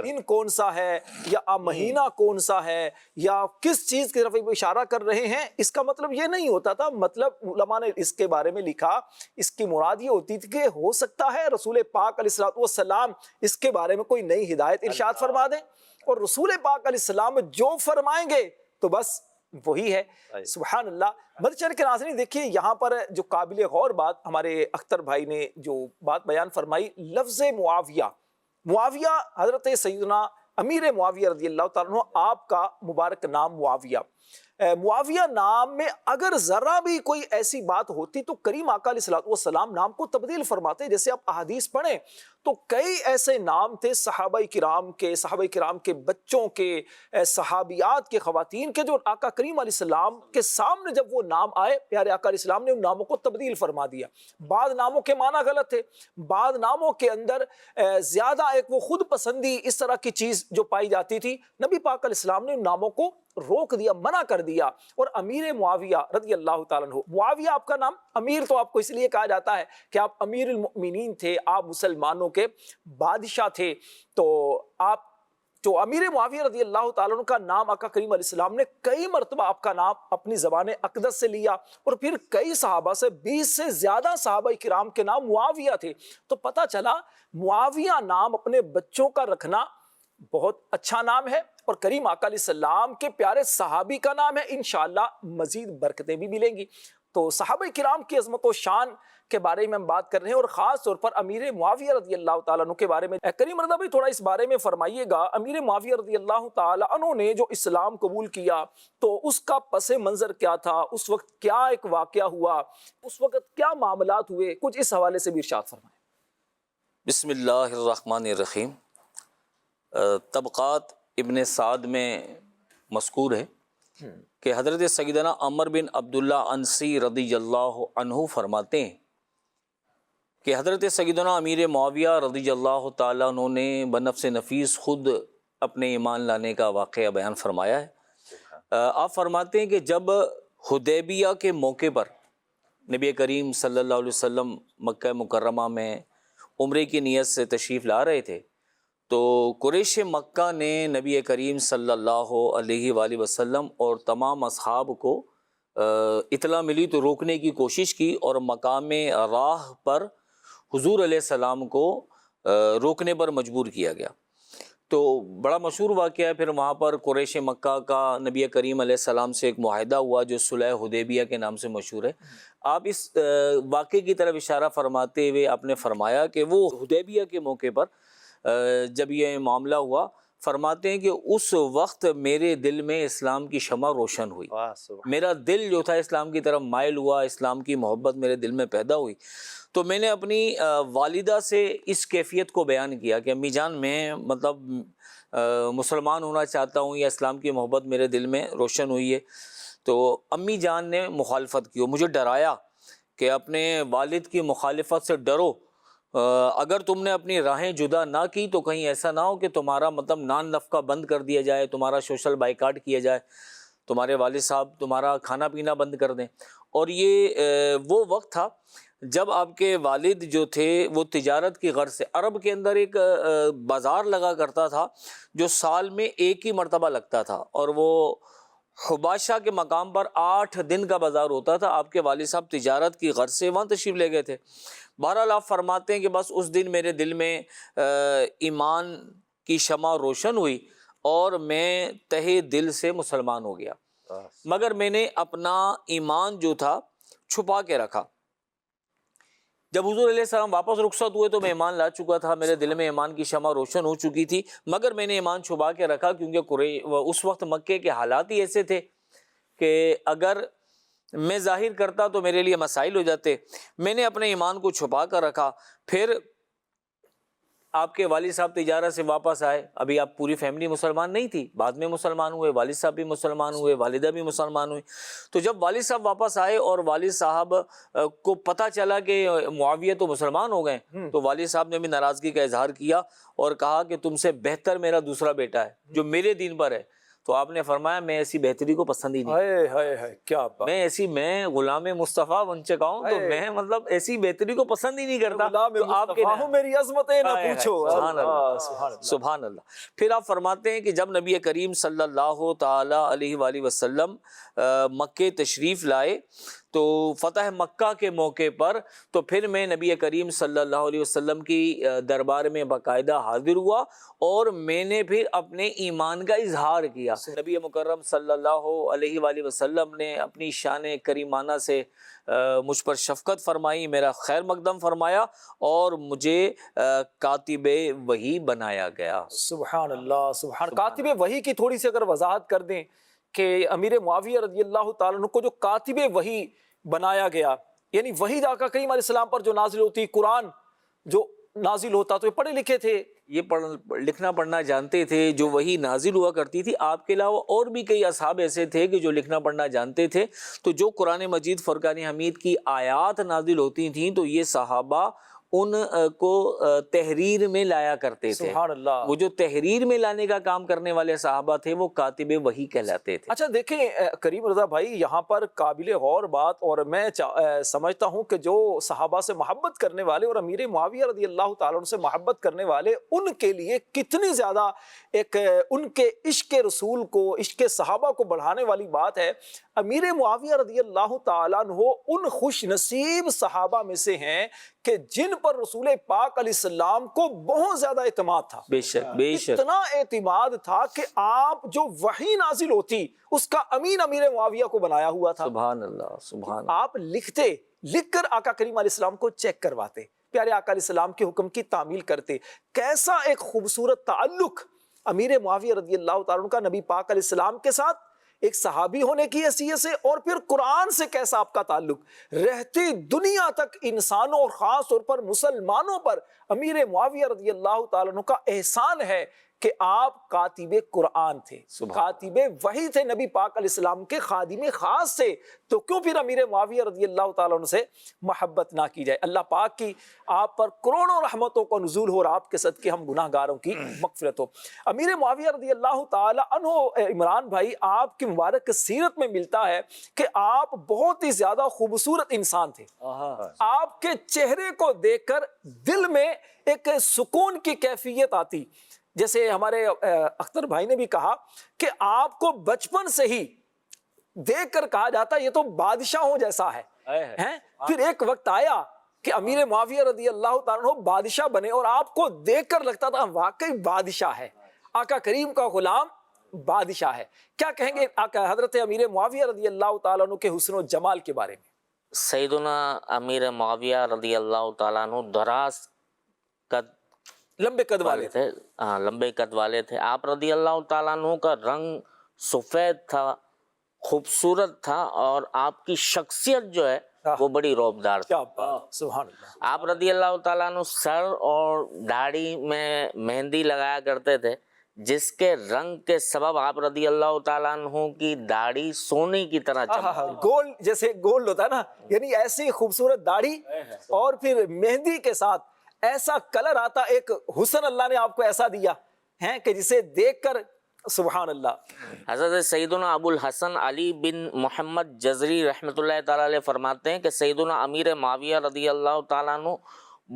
دن کون سا ہے یا مہینہ کون سا ہے یا کس چیز کی طرف اشارہ کر رہے ہیں، اس کا مطلب یہ نہیں ہوتا تھا۔ مطلب علماء نے اس کے بارے میں لکھا، اس کی مراد یہ ہوتی تھی کہ ہو سکتا ہے رسول پاک علیہ الصلوۃ والسلام اس کے بارے میں کوئی نئی ہدایت ارشاد فرما دیں، اور رسول پاک علیہ السلام جو فرمائیں گے تو بس وہی ہے۔ سبحان اللہ۔ مدچر کے ناظرین، دیکھیے یہاں پر جو قابل غور بات ہمارے اختر بھائی نے جو بات بیان فرمائی، لفظ معاویہ، معاویہ حضرت سیدنا امیر معاویہ رضی اللہ تعالیٰ عنہ، آپ کا مبارک نام معاویہ، معاویہ نام میں اگر ذرا بھی کوئی ایسی بات ہوتی تو کریم آقا علیہ الصلوۃ والسلام نام کو تبدیل فرماتے۔ جیسے آپ احادیث پڑھیں تو کئی ایسے نام تھے صحابہ کرام کے بچوں کے، صحابیات کے، خواتین کے، جو آقا کریم علیہ السلام کے سامنے جب وہ نام آئے، پیارے آقا علیہ السلام نے ان ناموں کو تبدیل فرما دیا۔ بعض ناموں کے معنی غلط تھے، بعض ناموں کے اندر زیادہ ایک وہ خود پسندی اس طرح کی چیز جو پائی جاتی تھی، نبی پاک علیہ السلام نے ان ناموں کو روک دیا، منع کر دیا۔ اور امیر معاویہ رضی اللہ تعالیٰ عنہ، معاویہ آپ کا نام، امیر تو آپ کو اس لیے کہا جاتا ہے کہ آپ امیر المؤمنین تھے، آپ مسلمانوں کے بادشاہ تھے، تو آپ جو امیر معاویہ رضی اللہ تعالیٰ عنہ کا نام آقا کریم علیہ السلام نے کئی مرتبہ آپ کا نام اپنی زبان اقدس سے لیا، اور پھر کئی صحابہ سے 20 سے زیادہ صحابہ کرام کے نام معاویہ تھے۔ تو پتہ چلا معاویہ نام اپنے بچوں کا رکھنا بہت اچھا نام ہے، اور کریم آقا علیہ السلام کے پیارے صحابی کا نام ہے، انشاءاللہ مزید برکتیں بھی ملیں گی۔ تو صحابہ کرام کی عظمت و شان کے بارے میں ہم بات کر رہے ہیں، اور خاص طور پر امیر معاویہ رضی اللہ تعالیٰ عنہ کے بارے میں۔ کریم رضا بھائی تھوڑا اس بارے میں فرمائیے گا، امیر معاویہ رضی اللہ تعالیٰ عنہ نے جو اسلام قبول کیا تو اس کا پس منظر کیا تھا، اس وقت کیا ایک واقعہ ہوا، اس وقت کیا معاملات ہوئے، کچھ اس حوالے سے بھی ارشاد فرمائیں۔ بسم اللہ الرحمن الرحیم۔ طبقات ابن سعد میں مذکور ہے کہ حضرت سیدنا عمر بن عبداللہ عنسی رضی اللہ عنہ فرماتے ہیں کہ حضرت سیدنا امیر معاویہ رضی اللہ تعالیٰ عنہ نے بنفس نفیس خود اپنے ایمان لانے کا واقعہ بیان فرمایا ہے۔ آپ فرماتے ہیں کہ جب حدیبیہ کے موقع پر نبی کریم صلی اللہ علیہ وسلم مکہ مکرمہ میں عمرے کی نیت سے تشریف لا رہے تھے تو قریش مکہ نے نبی کریم صلی اللہ علیہ وآلہ وسلم اور تمام اصحاب کو اطلاع ملی تو روکنے کی کوشش کی، اور مقام راہ پر حضور علیہ السلام کو روکنے پر مجبور کیا گیا۔ تو بڑا مشہور واقعہ ہے، پھر وہاں پر قریش مکہ کا نبی کریم علیہ السلام سے ایک معاہدہ ہوا جو صلح حدیبیہ کے نام سے مشہور ہے۔ آپ اس واقعے کی طرف اشارہ فرماتے ہوئے آپ نے فرمایا کہ وہ حدیبیہ کے موقع پر جب یہ معاملہ ہوا، فرماتے ہیں کہ اس وقت میرے دل میں اسلام کی شمع روشن ہوئی، میرا دل جو تھا اسلام کی طرف مائل ہوا، اسلام کی محبت میرے دل میں پیدا ہوئی۔ تو میں نے اپنی والدہ سے اس کیفیت کو بیان کیا کہ امی جان، میں مطلب مسلمان ہونا چاہتا ہوں، یا اسلام کی محبت میرے دل میں روشن ہوئی ہے۔ تو امی جان نے مخالفت کی، مجھے ڈرایا کہ اپنے والد کی مخالفت سے ڈرو، اگر تم نے اپنی راہیں جدا نہ کی تو کہیں ایسا نہ ہو کہ تمہارا مطلب نان نفقہ بند کر دیا جائے، تمہارا سوشل بائیکاٹ کیا جائے، تمہارے والد صاحب تمہارا کھانا پینا بند کر دیں۔ اور یہ وہ وقت تھا جب آپ کے والد جو تھے وہ تجارت کی غرض سے، عرب کے اندر ایک بازار لگا کرتا تھا جو سال میں ایک ہی مرتبہ لگتا تھا، اور وہ حباشہ کے مقام پر 8 دن کا بازار ہوتا تھا۔ آپ کے والد صاحب تجارت کی غرض سے وہاں تشریف لے گئے تھے۔ بہرحال آپ فرماتے ہیں کہ بس اس دن میرے دل میں ایمان کی شمع روشن ہوئی اور میں تہہ دل سے مسلمان ہو گیا، مگر میں نے اپنا ایمان جو تھا چھپا کے رکھا۔ جب حضور علیہ السلام واپس رخصت ہوئے تو میں ایمان لا چکا تھا، میرے دل میں ایمان کی شمع روشن ہو چکی تھی، مگر میں نے ایمان چھپا کے رکھا، کیونکہ اس وقت مکے کے حالات ہی ایسے تھے کہ اگر میں ظاہر کرتا تو میرے لیے مسائل ہو جاتے۔ میں نے اپنے ایمان کو چھپا کر رکھا۔ پھر آپ کے والد صاحب تجارت سے واپس آئے، ابھی آپ پوری فیملی مسلمان نہیں تھی، بعد میں مسلمان ہوئے، والد صاحب بھی مسلمان ہوئے، والدہ بھی مسلمان ہوئی۔ تو جب والد صاحب واپس آئے اور والد صاحب کو پتہ چلا کہ معاویہ تو مسلمان ہو گئے، تو والد صاحب نے بھی ناراضگی کا اظہار کیا اور کہا کہ تم سے بہتر میرا دوسرا بیٹا ہے جو میرے دین پر ہے۔ تو آپ نے فرمایا میں ایسی بہتری کو پسند ہی نہیں، ہائے ہائے ہائے کیا بات، میں غلام مصطفیٰ بن چکا ہوں، تو میں مطلب ایسی بہتری کو پسند ہی نہیں کرتا۔ غلام تو آپ کے مصطفیٰ ہوں، میری عظمتیں نہ ہائے ہائے، پوچھو۔ سبحان اللہ، سبحان اللہ۔ سبحان اللہ۔ پھر آپ فرماتے ہیں کہ جب نبی کریم صلی اللہ تعالی علیہ وآلہ وسلم مکے تشریف لائے تو فتح مکہ کے موقع پر، تو پھر میں نبی کریم صلی اللہ علیہ وسلم کی دربار میں باقاعدہ حاضر ہوا اور میں نے پھر اپنے ایمان کا اظہار کیا۔ نبی مکرم صلی اللہ علیہ وآلہ وسلم نے اپنی شان کریمانہ سے مجھ پر شفقت فرمائی، میرا خیر مقدم فرمایا اور مجھے کاتب وحی بنایا گیا۔ سبحان اللہ، سبحان۔ کاتب وحی کی تھوڑی سی اگر وضاحت کر دیں کہ امیر معاویہ رضی اللہ تعالیٰ عنہ کو جو کاتب وحی بنایا گیا، یعنی وحی آقا کریم علیہ السلام پر جو نازل ہوتی، قرآن جو نازل ہوتا، تو یہ پڑھے لکھے تھے، یہ لکھنا پڑھنا جانتے تھے، جو وہی نازل ہوا کرتی تھی۔ آپ کے علاوہ اور بھی کئی اصحاب ایسے تھے کہ جو لکھنا پڑھنا جانتے تھے، تو جو قرآن مجید فرقان حمید کی آیات نازل ہوتی تھیں تو یہ صحابہ ان کو تحریر میں لایا کرتے تھے۔ سبحان اللہ۔ وہ جو تحریر میں لانے کا کام کرنے والے صحابہ تھے وہ کاتب وحی کہلاتے تھے۔ اچھا دیکھیں کریم رضا بھائی، یہاں پر قابل غور بات، اور میں سمجھتا ہوں کہ جو صحابہ سے محبت کرنے والے اور امیر معاویہ رضی اللہ تعالیٰ عنہ سے محبت کرنے والے، ان کے لیے کتنی زیادہ ایک ان کے عشق رسول کو، عشق صحابہ کو بڑھانے والی بات ہے۔ امیر معاویہ رضی اللہ تعالیٰ عنہ ان خوش نصیب صحابہ میں سے ہیں کہ جن پر رسول پاک علیہ السلام کو بہت زیادہ اعتماد تھا۔ بے شک، بے شک۔ اتنا اعتماد تھا کہ آپ جو وحی نازل ہوتی اس کا امین امیر معاویہ کو بنایا ہوا تھا۔ سبحان اللہ، سبحان اللہ۔ آپ لکھ کر آقا کریم علیہ السلام کو چیک کرواتے، پیارے آقا علیہ السلام کے حکم کی تعمیل کرتے۔ کیسا ایک خوبصورت تعلق امیر معاویہ رضی اللہ تعالیٰ عنہ کا نبی پاک علیہ السلام کے ساتھ، ایک صحابی ہونے کی حیثیت سے، اور پھر قرآن سے کیسا آپ کا تعلق۔ رہتی دنیا تک انسانوں اور خاص طور پر مسلمانوں پر امیر معاویہ رضی اللہ تعالیٰ عنہ کا احسان ہے کہ آپ کاتب قرآن تھے، کاتب وحی تھے، نبی پاک علیہ السلام کے خادم خاص سے، تو کیوں پھر امیر معاویہ رضی اللہ تعالیٰ عنہ سے محبت نہ کی جائے؟ اللہ پاک کی آپ پر کروڑوں رحمتوں کا نزول ہو اور آپ کے صدقے ہم گناہ گاروں کی مغفرت ہو۔ امیر معاویہ رضی اللہ تعالیٰ عنہ، عمران بھائی، آپ کی مبارک سیرت میں ملتا ہے کہ آپ بہت ہی زیادہ خوبصورت انسان تھے۔ آپ کے چہرے کو دیکھ کر دل میں ایک سکون کی کیفیت آتی، جیسے ہمارے اختر بھائی نے بھی کہا کہ آپ کو بچپن سے ہی دیکھ کر کہا جاتا یہ تو بادشاہوں جیسا ہے۔ پھر ایک وقت آیا کہ امیر معاویہ رضی اللہ تعالیٰ عنہ بادشاہ بنے اور آپ کو دیکھ کر لگتا تھا واقعی بادشاہ ہے، آقا کریم کا غلام بادشاہ ہے۔ کیا کہیں گے حضرت امیر معاویہ رضی اللہ تعالیٰ عنہ کے حسن و جمال کے بارے میں؟ سیدنا امیر معاویہ رضی اللہ تعالیٰ عنہ دراز قد لمبے قد والے تھے، ہاں لمبے قد والے تھے۔ آپ رضی اللہ تعالیٰ عنہ کا رنگ سفید تھا، خوبصورت تھا، اور آپ کی شخصیت جو ہے وہ بڑی رعبدار تھی۔ کیا بات، سبحان اللہ۔ آپ رضی اللہ تعالیٰ عنہ سر اور داڑھی میں مہندی لگایا کرتے تھے، جس کے رنگ کے سبب آپ رضی اللہ تعالیٰ عنہ کی داڑھی سونے کی طرح چمکتی۔ گولڈ، جیسے گولڈ ہوتا ہے نا، یعنی ایسی خوبصورت داڑھی اور پھر مہندی کے ساتھ ایسا کلر آتا، ایک حسن اللہ نے آپ کو ایسا دیا ہے کہ جسے دیکھ کر سبحان اللہ۔ حضرت سیدنا ابو الحسن علی بن محمد جزری رحمۃ اللہ تعالیٰ علیہ فرماتے ہیں کہ سیدنا امیر معاویہ رضی اللہ تعالیٰ عنہ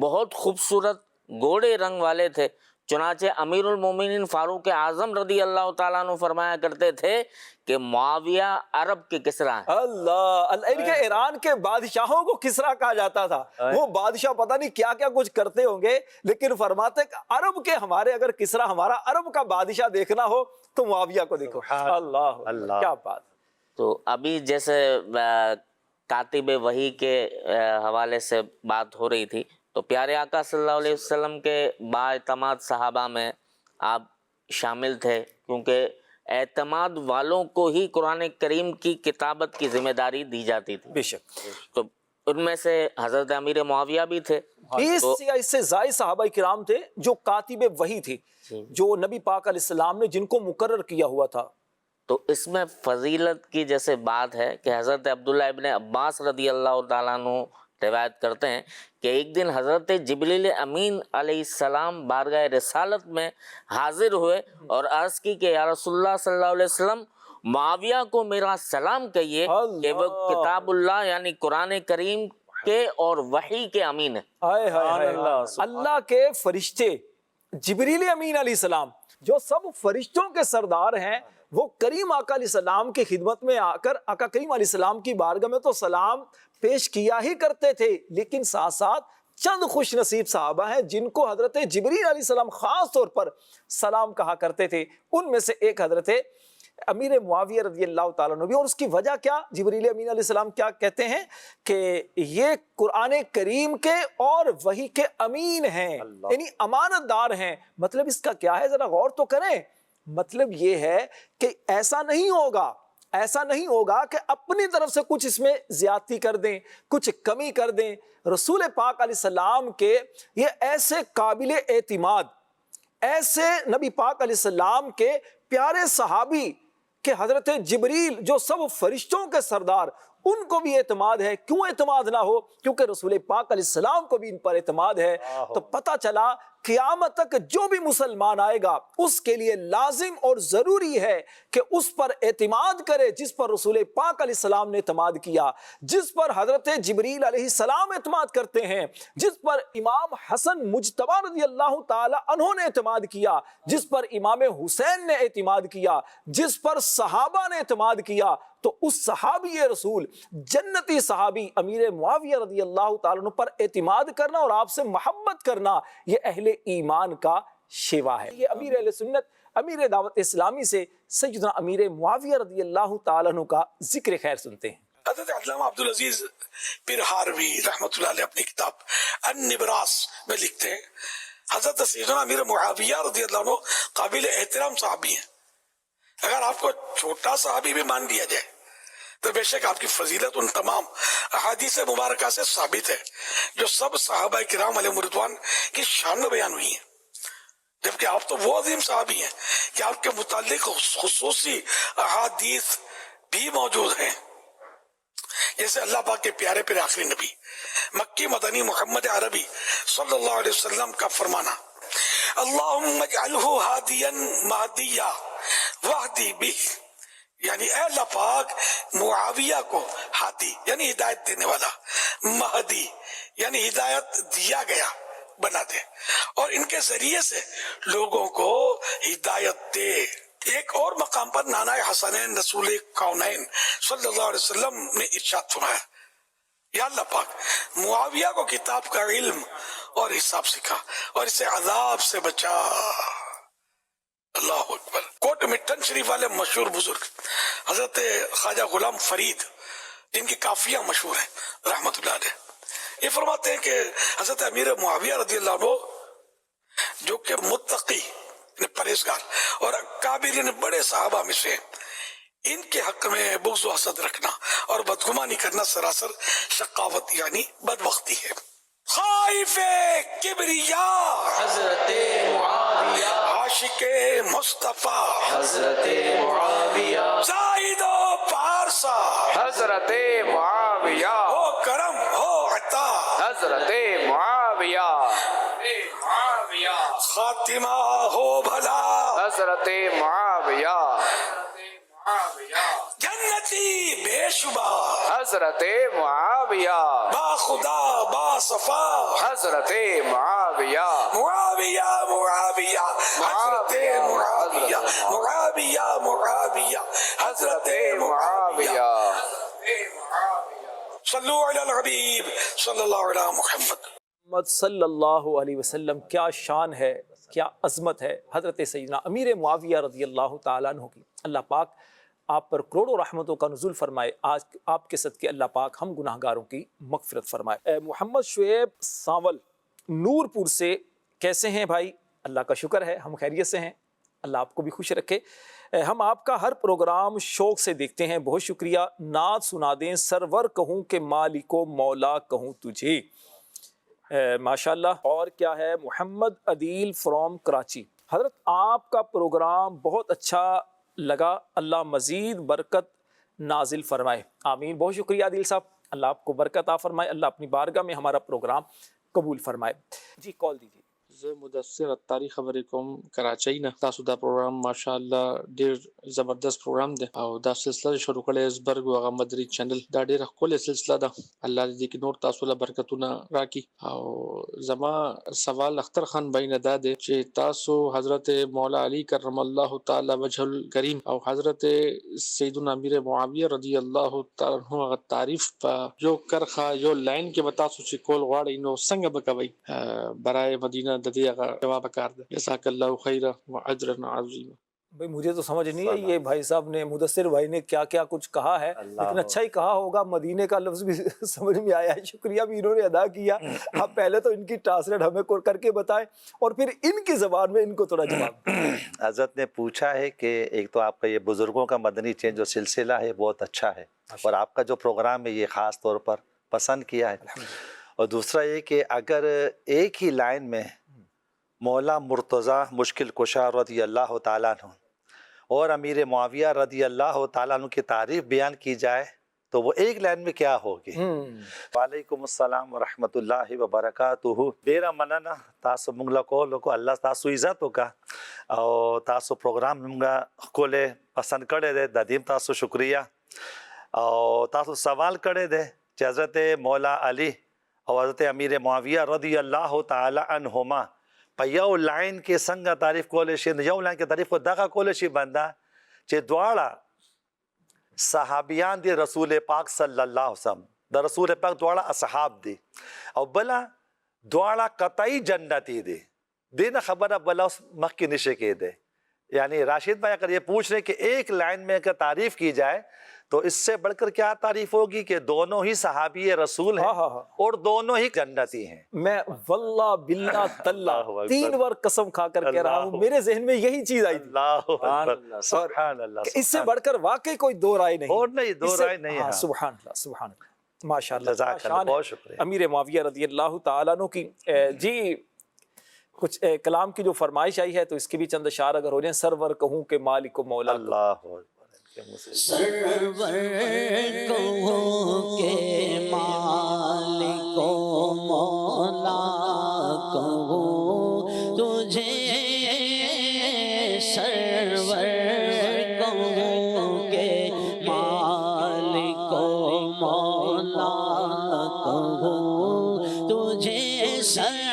بہت خوبصورت گوڑے رنگ والے تھے، چنانچہ امیر المومنین فاروق اعظم رضی اللہ تعالیٰ عنہ فرمایا کرتے تھے کہ معاویہ عرب کے کسریٰ ہیں۔ اللہ، ان کے ایران کے بادشاہوں کو کسریٰ کہا جاتا تھا۔ وہ بادشاہ پتہ نہیں کیا کیا کچھ کرتے ہوں گے، لیکن فرماتے کہ عرب کے ہمارے اگر کسریٰ ہمارا عرب کا بادشاہ دیکھنا ہو تو معاویہ کو دیکھو۔ اللہ، کیا بات۔ تو ابھی جیسے کاتب وحی کے حوالے سے بات ہو رہی تھی، تو پیارے آقا صلی اللہ علیہ وسلم کے بااعتماد صحابہ میں آپ شامل تھے، کیونکہ اعتماد والوں کو ہی قرآن کریم کی کتابت کی ذمہ داری دی جاتی تھی۔ بے شک۔ تو ان میں سے حضرت امیر معاویہ بھی تھے۔ 20 یا اس سے زائد صحابہ کرام تھے جو کاتب وحی تھے، جو نبی پاک علیہ السلام نے جن کو مقرر کیا ہوا تھا۔ تو اس میں فضیلت کی جیسے بات ہے کہ حضرت عبداللہ ابن عباس رضی اللہ تعالیٰ عنہ روایت کرتے ہیں کہ ایک دن حضرت جبریل امین علیہ السلام بارگاہ رسالت میں حاضر ہوئے اور عرض کی کہ یا رسول اللہ صلی اللہ علیہ وسلم معاویہ کو میرا سلام کہیے کہ وہ کتاب اللہ یعنی قرآن کریم کے اور وحی کے امین ہیں. اللہ کے فرشتے جبریل امین علیہ السلام جو سب فرشتوں کے سردار ہیں، وہ کریم آقا علیہ السلام کی خدمت میں آ کر آقا کریم علیہ السلام کی بارگاہ میں تو سلام پیش کیا ہی کرتے تھے، لیکن ساتھ ساتھ چند خوش نصیب صحابہ ہیں جن کو حضرت جبریل علیہ السلام خاص طور پر سلام کہا کرتے تھے. ان میں سے ایک حضرت امیر معاویہ رضی اللہ تعالیٰ عنہ بھی. اور اس کی وجہ کیا؟ جبریل امین علیہ السلام کیا کہتے ہیں کہ یہ قرآن کریم کے اور وحی کے امین ہیں، یعنی امانت دار ہیں. مطلب اس کا کیا ہے؟ ذرا غور تو کریں. مطلب یہ ہے کہ ایسا نہیں ہوگا کہ اپنی طرف سے کچھ اس میں زیادتی کر دیں، کچھ کمی کر دیں. رسول پاک علیہ السلام کے یہ ایسے قابل اعتماد، ایسے نبی پاک علیہ السلام کے پیارے صحابی کہ حضرت جبریل جو سب فرشتوں کے سردار، ان کو بھی اعتماد ہے. کیوں اعتماد نہ ہو؟ کیونکہ رسول پاک علیہ السلام کو بھی ان پر اعتماد ہے. تو پتہ چلا قیامت تک جو بھی مسلمان آئے گا اس کے لیے لازم اور ضروری ہے کہ اس پر اعتماد کرے جس پر رسول پاک علیہ السلام نے اعتماد کیا، جس پر حضرت جبریل علیہ السلام اعتماد کرتے ہیں، جس پر امام حسن مجتبی رضی اللہ تعالی عنہ نے اعتماد کیا، جس پر امام حسین نے اعتماد کیا، جس پر صحابہ نے اعتماد کیا. تو اس صحابی رسول جنتی صحابی امیر معاویہ رضی اللہ تعالیٰ عنہ پر اعتماد کرنا اور آپ سے محبت کرنا یہ اہل ایمان کا شیوا ہے. یہ امیر اہل سنت، امیر دعوت اسلامی سے سیدنا امیر معاویہ رضی اللہ تعالیٰ عنہ کا ذکر خیر سنتے ہیں. حضرت علامہ عبدالعزیز پیر ہاروی رحمۃ اللہ علیہ اپنی کتاب النبراس میں لکھتے ہیں حضرت سیدنا امیر معاویہ رضی اللہ عنہ قابل احترام صحابی ہیں. اگر آپ کو چھوٹا صحابی بھی مان دیا جائے تو بے شک آپ کی فضیلت ان تمام احادیث مبارکہ سے ثابت ہے جو سب صحابہ کرام علیہ رضوان کی شان میں بیان ہوئی ہیں. جبکہ آپ تو وہ عظیم صحابی ہیں کہ آپ کے متعلق خصوصی احادیث بھی موجود ہیں، جیسے اللہ پاک کے پیارے پیارے آخری نبی مکی مدنی محمد عربی صلی اللہ علیہ وسلم کا فرمانا اللہم اجعلہ ہادیا مہدیا وحدی بھی، یعنی اے اللہ پاک معاویہ کو ہادی یعنی ہدایت دینے والا، مہدی یعنی ہدایت دیا گیا بنا دے، اور ان کے ذریعے سے لوگوں کو ہدایت دے. ایک اور مقام پر نانا حسنین رسول کونین صلی اللہ علیہ وسلم نے ارشاد فرمایا یا اللہ پاک معاویہ کو کتاب کا علم اور حساب سکھا اور اسے عذاب سے بچا. اللہ اکبر. کوٹ مٹن شریف والے مشہور بزرگ حضرت خواجہ غلام فرید جن کی کافیہ مشہور ہیں رحمت اللہ علیہ، یہ فرماتے ہیں کہ حضرت امیر معاویہ رضی اللہ عنہ جو کہ متقی پرہیزگار اور کابر یعنی بڑے صحابہ میں سے، ان کے حق میں بغض و حسد رکھنا اور بدگمانی کرنا سراسر شقاوت یعنی بدبختی ہے. خائف کبریا حضرت معاویہ، عاشق مصطفیٰ حضرت معاویہ، زاہد و پارسا حضرت معاویہ، ہو کرم ہو عطا حضرت معاویہ، خاتمہ ہو بھلا حضرت معاویہ، جنتی بے شبہ حضرت معاویہ، با خدا با صفا حضرت معاویہ، معاویہ معاویہ حضرت معاویہ معاویہ معاویہ حضرت معاویہ. صلو علی الحبیب صلی اللہ علیہ محمد. محمد صلی اللہ علیہ وسلم کیا شان ہے، کیا عظمت ہے حضرت سیدنا امیر معاویہ رضی اللہ تعالیٰ عنہ کی. اللہ پاک آپ پر کروڑوں رحمتوں کا نزول فرمائے. آج آپ کے صدقے اللہ پاک ہم گناہ گاروں کی مغفرت فرمائے. محمد شعیب سانول نور پور سے کیسے ہیں بھائی؟ اللہ کا شکر ہے ہم خیریت سے ہیں، اللہ آپ کو بھی خوش رکھے. ہم آپ کا ہر پروگرام شوق سے دیکھتے ہیں، بہت شکریہ. نعت سنا دیں سرور کہوں کہ مالک و مولا کہوں تجھے. ماشاءاللہ. اور کیا ہے؟ محمد عدیل فرام کراچی، حضرت آپ کا پروگرام بہت اچھا لگا، اللہ مزید برکت نازل فرمائے. آمین. بہت شکریہ عدیل صاحب. اللہ آپ کو برکت عطا فرمائے، اللہ اپنی بارگاہ میں ہمارا پروگرام قبول فرمائے. جی کال دیجیے. زه مدثر اتاری خبرې کوم کراچۍ نه. تاسو دا پروګرام ماشاءالله ډیر زبردست پروګرام دی او دا سلسله شروع کړې زبرګ او هغه مدري چینل دا ډیره ښکلې سلسله ده. الله دې کې نور تاسو له برکتونه راکړي. او زما سوال اختر خان بھائی نه دا دی چې تاسو حضرت مولا علی کرم الله تعالی وجه الکریم او حضرت سیدنا امیر معاویه رضی الله تعالی عنہ هغه تعریف په یو کرخه یو لاین کې به تاسو چې کول غواړئ نو څنګه به کوئ برای مدینہ جواب کار دے. جزاک اللہ خیر و اجرا عظیما. بھائی مجھے تو سمجھ نہیں ہے یہ بھائی صاحب نے مدثر بھائی نے کیا کیا کچھ کہا ہے، لیکن اچھا ہی کہا ہوگا. مدینے کا لفظ بھی سمجھ میں آیا ہے، شکریہ بھی انہوں نے ادا کیا. آپ پہلے تو ان کی ٹرانسلیٹ ہمیں کر کے بتائیں اور پھر ان کی زبان میں ان کو تھوڑا جواب. حضرت نے پوچھا ہے کہ ایک تو آپ کا یہ بزرگوں کا مدنی چینج جو سلسلہ ہے بہت اچھا ہے اور آپ کا جو پروگرام ہے یہ خاص طور پر پسند کیا ہے. اور دوسرا یہ کہ اگر ایک ہی لائن میں مولا مرتضیٰ مشکل کشا رضی اللہ تعالیٰ عنہ اور امیر معاویہ رضی اللہ تعالیٰ عنہ کی تعریف بیان کی جائے تو وہ ایک لائن میں کیا ہوگی. وعلیکم السلام ورحمۃ اللہ وبرکاتہ. ډیره مننه تاسو موږ له کولو کو الله تاسو عزت وکړه او تاسو پروګرام موږ ښکلی پسند کړی دی، د دې تاسو شکریہ. او تاسو سوال کړی دی چې حضرت مولا علی او حضرت امیر معاویہ رضی اللہ تعالی عنہما په یو لاین کې څنګه تعریف کولی شي. یو لاین کې تعریف خو دغه کولی شي بنده چې دواړه صحابیان دي رسول پاک صلی الله علیه وسلم، د رسول پاک دواړه اصحاب دي او بله دواړه قطعی جنتی دي. دې نه خبره بله اوس مخکې نشي کېدی. یعنی راشد بھائی اگر یہ پوچھ رہے کہ ایک لائن میں اگر تعریف کی جائے تو اس سے بڑھ کر کیا تعریف ہوگی کہ دونوں ہی صحابی رسول ہیں اور دونوں ہی جنتی ہیں. میں واللہ باللہ تاللہ 3 بار قسم کھا کر کہہ رہا ہوں، میرے ذہن میں یہی چیز آئی تھی. سبحان اللہ. اس سے بڑھ کر واقعی کوئی دو رائے نہیں، اور نہیں دو رائے نہیں ہے. سبحان اللہ سبحان اللہ. ماشاءاللہ جزاک اللہ، بہت شکریہ. امیر معاویہ رضی اللہ تعالیٰ عنہ کی جی کچھ کلام کی جو فرمائش آئی ہے تو اس کے بھی چند اشعار اگر ہو جائیں. سرور کہوں کہ مالک و مولا. اللہ سرور کہوں کہ مالک و مولا کہوں تجھے، سرور کہوں کہ مالک و مولا کہوں تجھے، سرور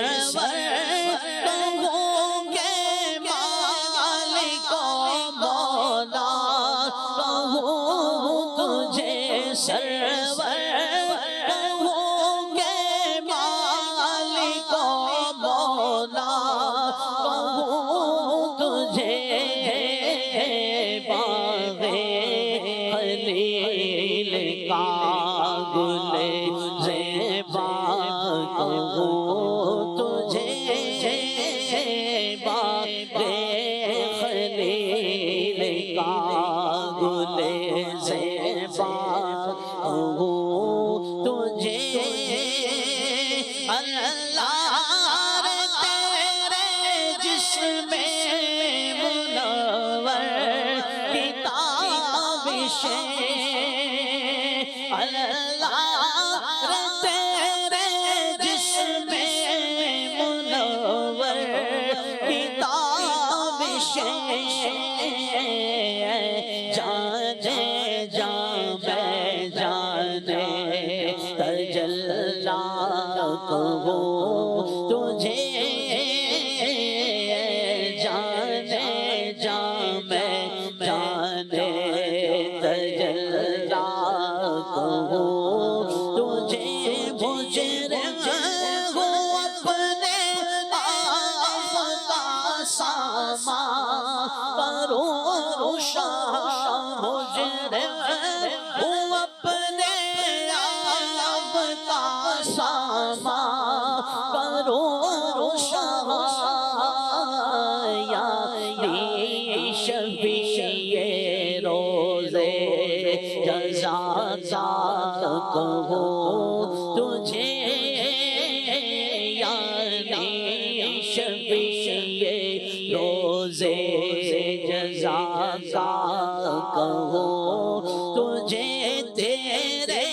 کہوں تجھے تیرے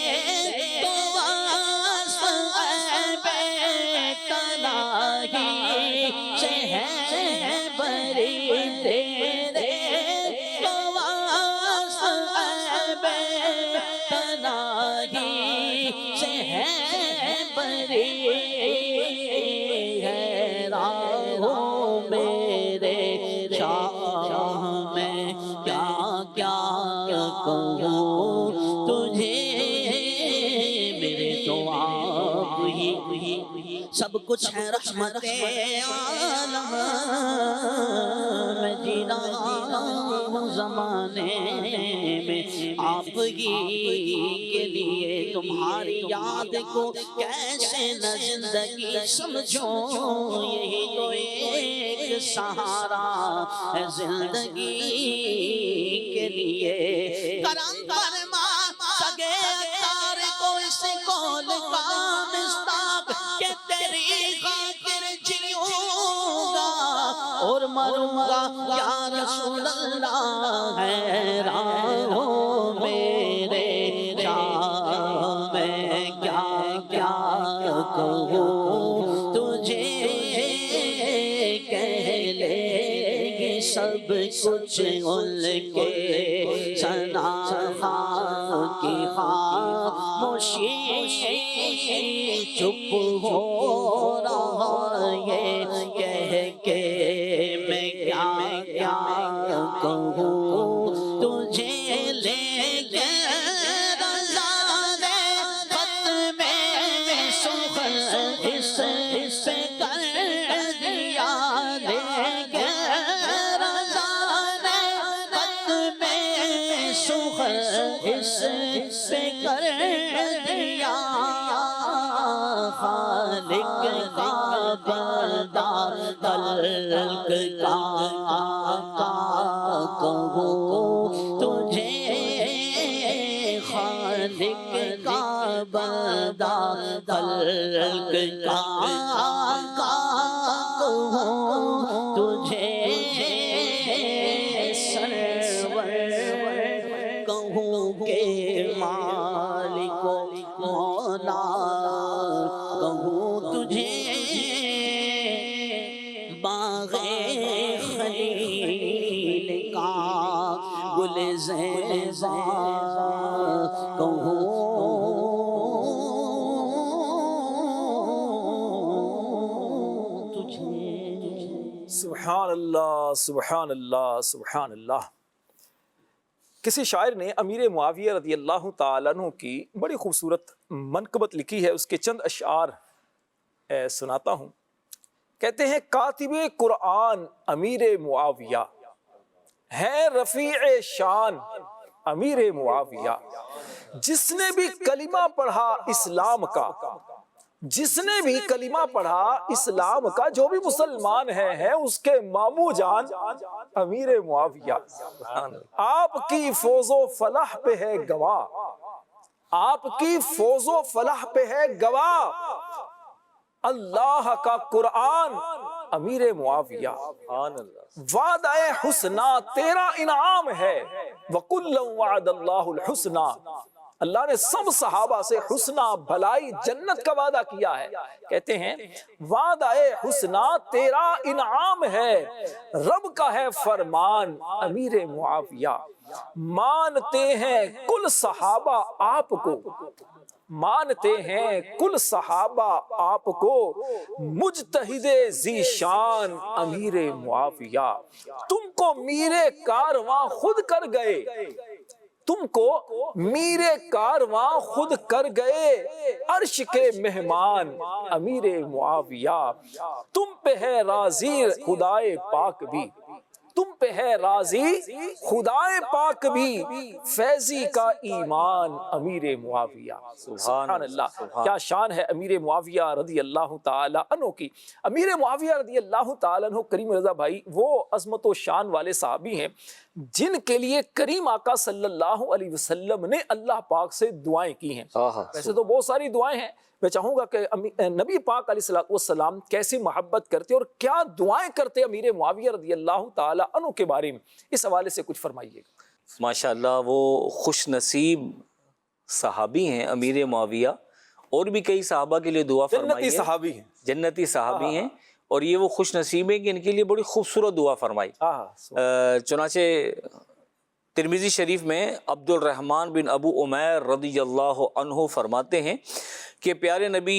میری ہے راہوں میرے شاہ میں کیا کیا کہوں تجھے میرے تو آپ ہی سب کچھ ہے رحمت عالم میں جی رہا ہوں زمانے میں آپ ہی کے لیے تمہاری یاد کو کیسے نہ زندگی سمجھو یہی تو ایک سہارا ہے زندگی کے لیے کرم فرما سگے اتار کو اس قول کا مصداق کہ تیری خاطر جیوں گا اور مروں گا یا رسول اللہ حیران میرے شاہ میں کیا کیا کہوں تجھے کہہ لے گی سب کچھ ان کے ثنا کی خاموشی چپ ہو رہا یہ کہہ کے میں کیا کیا کہوں تجھے لے کے رضا نے ختم سخن اس سے کر دیا لے کے رضا نے ختم سخن اس سے کر دیا خالق کا بندہ خلق کا آقا کہوں تجھے خالق کا بندہ خلق کا آقا کہوں تجھے سرور کہوں کہ مالک و مولا کہوں تجھے باغ خلیل کا گل زیبا کہوں تجھے سبحان اللہ سبحان اللہ سبحان اللہ۔ کسی شاعر نے امیر معاویہ رضی اللہ تعالیٰ عنہ کی بڑی خوبصورت منقبت لکھی ہے، اس کے چند اشعار سناتا ہوں۔ کہتے ہیں کاتب قرآن امیر معاویہ ہے رفیع شان امیر معاویہ، جس نے بھی کلمہ پڑھا اسلام کا، جس نے بھی کلمہ پڑھا اسلام کا، جو بھی مسلمان ہے اس کے ماموں جان امیر معاویہ۔ آپ کی فوز و فلاح پہ ہے گواہ، آپ کی فوز و فلاح پہ ہے گواہ اللہ کا قرآن امیر معاویہ۔ وعدہ حسنہ تیرا انعام ہے وَكُلًّا وَعَدَ اللَّهُ الْحُسْنَى، اللہ نے سب صحابہ سے حسنہ بھلائی جنت کا وعدہ کیا ہے۔ کہتے ہیں وعدہ حسنہ تیرا انعام ہے، رب کا ہے فرمان امیر معاویہ۔ مانتے ہیں کل صحابہ آپ کو، مانتے ہیں کل صحابہ آپ کو، مجتہد ذیشان امیر معاویہ۔ تم کو میرے کارواں خود کر گئے، تم کو میرے کارواں خود کر گئے، عرش کے مہمان امیر معاویہ۔ تم پہ ہے راضی خدائے پاک بھی، تم پہ ہے راضی خدائے پاک بھی، فیضی کا ایمان امیر معاویہ۔ سبحان اللہ، کیا شان ہے امیر معاویہ رضی اللہ تعالی عنہ کی۔ امیر معاویہ رضی اللہ تعالی عنہ کریم رضا بھائی وہ عظمت و شان والے صحابی ہیں جن کے لیے کریم آقا صلی اللہ علیہ وسلم نے اللہ پاک سے دعائیں کی ہیں۔ ویسے تو بہت ساری دعائیں ہیں، میں چاہوں گا کہ نبی پاک علیہ السلام کیسی محبت کرتے اور کیا دعائیں کرتے امیر معاویہ رضی اللہ تعالی عنہ کے بارے میں، اس حوالے سے کچھ فرمائیے گا۔ ماشاءاللہ وہ خوش نصیب صحابی ہیں امیر معاویہ، اور بھی کئی صحابہ کے لیے دعا فرمائیے، جنتی صحابی ہیں، جنتی صحابی ہیں، اور یہ وہ خوش نصیب ہیں کہ ان کے لیے بڑی خوبصورت دعا فرمائی۔ چنانچہ ترمذی شریف میں عبد الرحمن بن ابو عمیر رضی اللہ عنہ فرماتے ہیں کہ پیارے نبی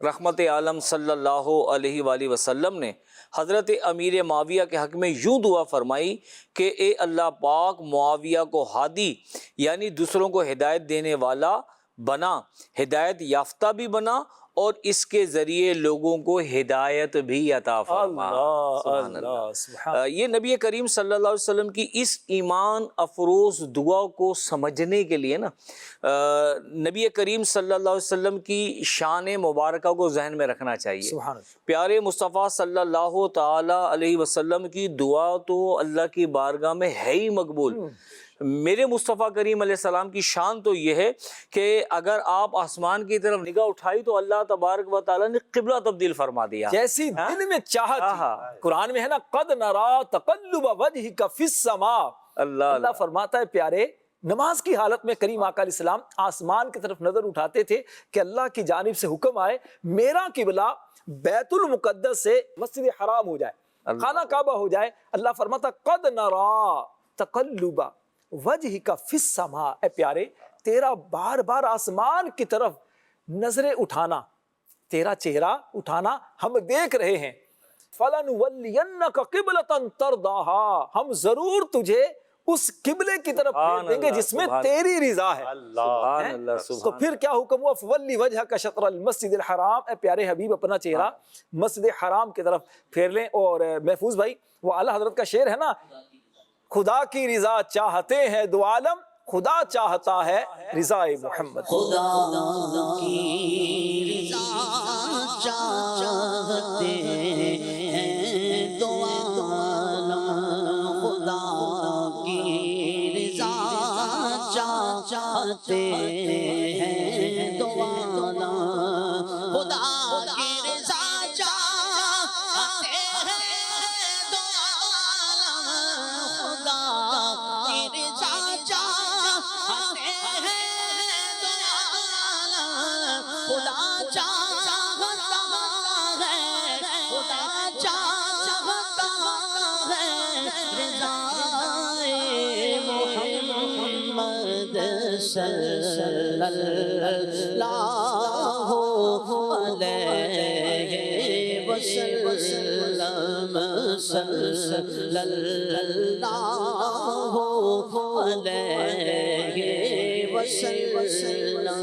رحمت عالم صلی اللہ علیہ وآلہ وسلم نے حضرت امیر معاویہ کے حق میں یوں دعا فرمائی کہ اے اللہ پاک معاویہ کو ہادی یعنی دوسروں کو ہدایت دینے والا بنا، ہدایت یافتہ بھی بنا اور اس کے ذریعے لوگوں کو ہدایت بھی عطا فرما۔ سبحان اللہ۔ یہ نبی کریم صلی اللہ علیہ وسلم کی اس ایمان افروز دعا کو سمجھنے کے لیے نا نبی کریم صلی اللہ علیہ وسلم کی شان مبارکہ کو ذہن میں رکھنا چاہیے۔ پیارے مصطفیٰ صلی اللہ تعالی علیہ وسلم کی دعا تو اللہ کی بارگاہ میں ہے ہی مقبول۔ میرے مصطفیٰ کریم علیہ السلام کی شان تو یہ ہے کہ اگر آپ آسمان کی طرف نگاہ اٹھائی تو اللہ تبارک و تعالیٰ نے قبلہ تبدیل فرما دیا، جیسی دل میں چاہت تھی۔ قرآن میں ہے نا قد نرا تقلب وجہک فی السماء، اللہ فرماتا ہے پیارے نماز کی حالت میں کریم آقا علیہ السلام آسمان کی طرف نظر اٹھاتے تھے کہ اللہ کی جانب سے حکم آئے میرا قبلہ بیت المقدس سے مسجد حرام ہو جائے، خانہ کعبہ ہو جائے۔ اللہ فرماتا قد نرا تقلب وجہک فی السماء، اے پیارے تیرا بار بار آسمان کی طرف نظریں اٹھانا، تیرا چہرہ اٹھانا ہم دیکھ رہے ہیں۔ فَلَنُوَلِّيَنَّكَ قِبْلَةً تَرْضَاهَا، ہم ضرور تجھے اس قبلے کی طرف پھیر دیں گے جس میں تیری رضا ہے۔ تو پھر کیا حکم ہوا؟ فَوَلِّ وَجْهَكَ شَطْرَ الْمَسْجِدِ الْحَرَامِ، اے پیارے حبیب اپنا چہرہ مسجد حرام کی طرف پھیر لیں۔ اور محفوظ بھائی وہ اعلیٰ حضرت کا شعر ہے نا، خدا کی رضا چاہتے ہیں دو عالم، خدا چاہتا ہے رضا محمد۔ خدا کی رضا چاہتے ہیں دو عالم، خدا کی رضا چاہتے ہیں دو عالم، خدا کی رضا چاہتے ہیں دو عالم، خدا کی رضا چاہتے ہیں دو عالم، خدا چاہتا ہے، خدا چاہتا ہے رضا محمد صلی اللہ علیہ وسلم، صلی اللہ علیہ وسلم۔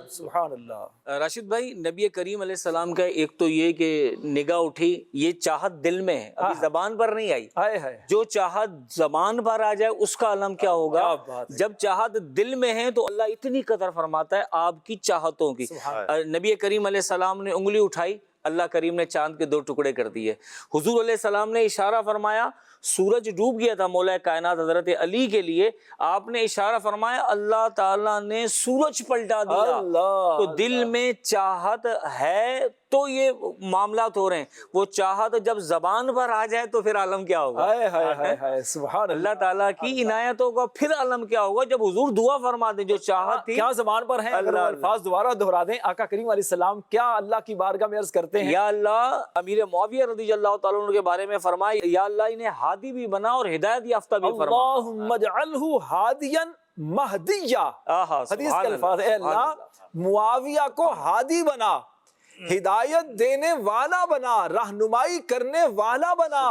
سبحان اللہ۔ راشد بھائی نبی کریم علیہ السلام کا ایک تو یہ کہ نگاہ اٹھی، یہ چاہت دل میں ہے، ابھی زبان پر نہیں آئی۔ جو چاہت زبان پر آ جائے اس کا علم کیا ہوگا؟ جب چاہت دل میں ہے تو اللہ اتنی قدر فرماتا ہے آپ کی چاہتوں کی۔ نبی کریم علیہ السلام نے انگلی اٹھائی، اللہ کریم نے چاند کے 2 ٹکڑے کر دیے۔ حضور علیہ السلام نے اشارہ فرمایا، سورج ڈوب گیا تھا مولا کائنات حضرت علی کے لیے، آپ نے اشارہ فرمایا، اللہ تعالیٰ نے سورج پلٹا دیا۔ تو دل میں چاہت ہے تو یہ معاملات ہو رہے ہیں، وہ چاہت جب زبان پر آ جائے تو پھر عالم کیا ہوگا؟ سبحان اللہ تعالیٰ کی عنایتوں کا پھر عالم کیا ہوگا جب حضور دعا فرما دیں جو چاہت تھی۔ کیا زبان پر ہیں؟ اگر وہ الفاظ دوبارہ دہرا دیں، آقا کریم علیہ السلام کیا اللہ کی بارگاہ میں عرض کرتے ہیں؟ یا اللہ امیر معاویہ رضی اللہ تعالیٰ عنہ کے بارے میں فرمائے، یا اللہ انہیں ہادی بھی بنا اور ہدایت یافتہ بھی فرما۔ اللہم اجعلہ ہادیا مہدیا، حدیث کے الفاظ ہے، اللہ معاویہ کو ہادی بنا، ہدایت دینے والا بنا، رہنمائی کرنے والا بنا،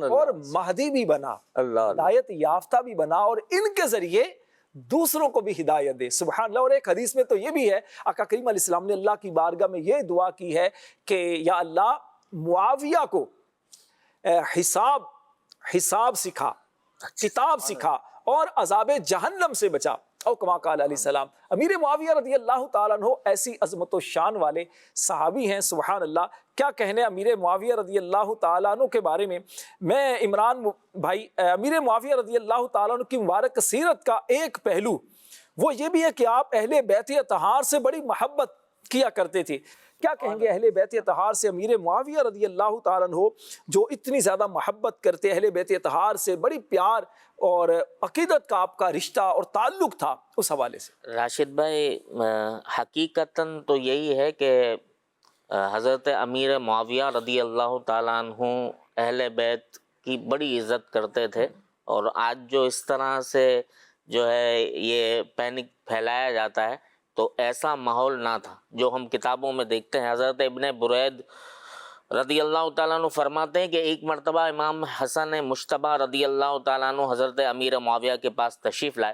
اور مہدی بھی بنا، ہدایت یافتہ بھی بنا، اور ان کے ذریعے دوسروں کو بھی ہدایت دے۔ سبحان اللہ۔ اور ایک حدیث میں تو یہ بھی ہے، آقا کریم علیہ السلام نے اللہ کی بارگاہ میں یہ دعا کی ہے کہ یا اللہ معاویہ کو حساب سکھا، کتاب سکھا، اور عذاب جہنم سے بچا، او کما قال علیہ السلام۔ امیر معاویہ رضی اللہ تعالیٰ عنہ ایسی عظمت و شان والے صحابی ہیں، سبحان اللہ۔ کیا کہنے امیر معاویہ رضی اللہ تعالیٰ عنہ کے بارے میں۔ میں عمران بھائی امیر معاویہ رضی اللہ تعالیٰ عنہ کی مبارک سیرت کا ایک پہلو وہ یہ بھی ہے کہ آپ اہل بیت اطہار سے بڑی محبت کیا کرتے تھے۔ کیا کہیں گے اہل بیت اطہار سے؟ امیر معاویہ رضی اللہ تعالیٰ عنہ جو اتنی زیادہ محبت کرتے، اہل بیت اطہار سے بڑی پیار اور عقیدت کا آپ کا رشتہ اور تعلق تھا، اس حوالے سے۔ راشد بھائی حقیقتاً تو یہی ہے کہ حضرت امیر معاویہ رضی اللہ تعالیٰ عنہ اہل بیت کی بڑی عزت کرتے تھے، اور آج جو اس طرح سے جو ہے یہ پینک پھیلایا جاتا ہے تو ایسا ماحول نہ تھا جو ہم کتابوں میں دیکھتے ہیں۔ حضرت ابن برید رضی اللہ تعالیٰ عنہ فرماتے ہیں کہ ایک مرتبہ امام حسن مجتبیٰ رضی اللہ تعالیٰ عنہ حضرت امیر معاویہ کے پاس تشریف لائے،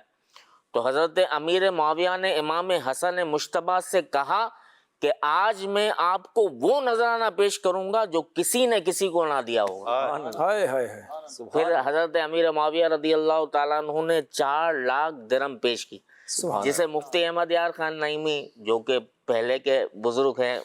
تو حضرت امیر معاویہ نے امام حسن مجتبیٰ سے کہا کہ آج میں آپ کو وہ نذرانہ پیش کروں گا جو کسی نے کسی کو نہ دیا ہوگا۔ پھر حضرت امیر معاویہ رضی اللہ تعالیٰ عنہ نے 4 لاکھ درہم پیش کی، جسے مفتی احمد یار خان نعیمی جو کہ پہلے کے بزرگ ہیں،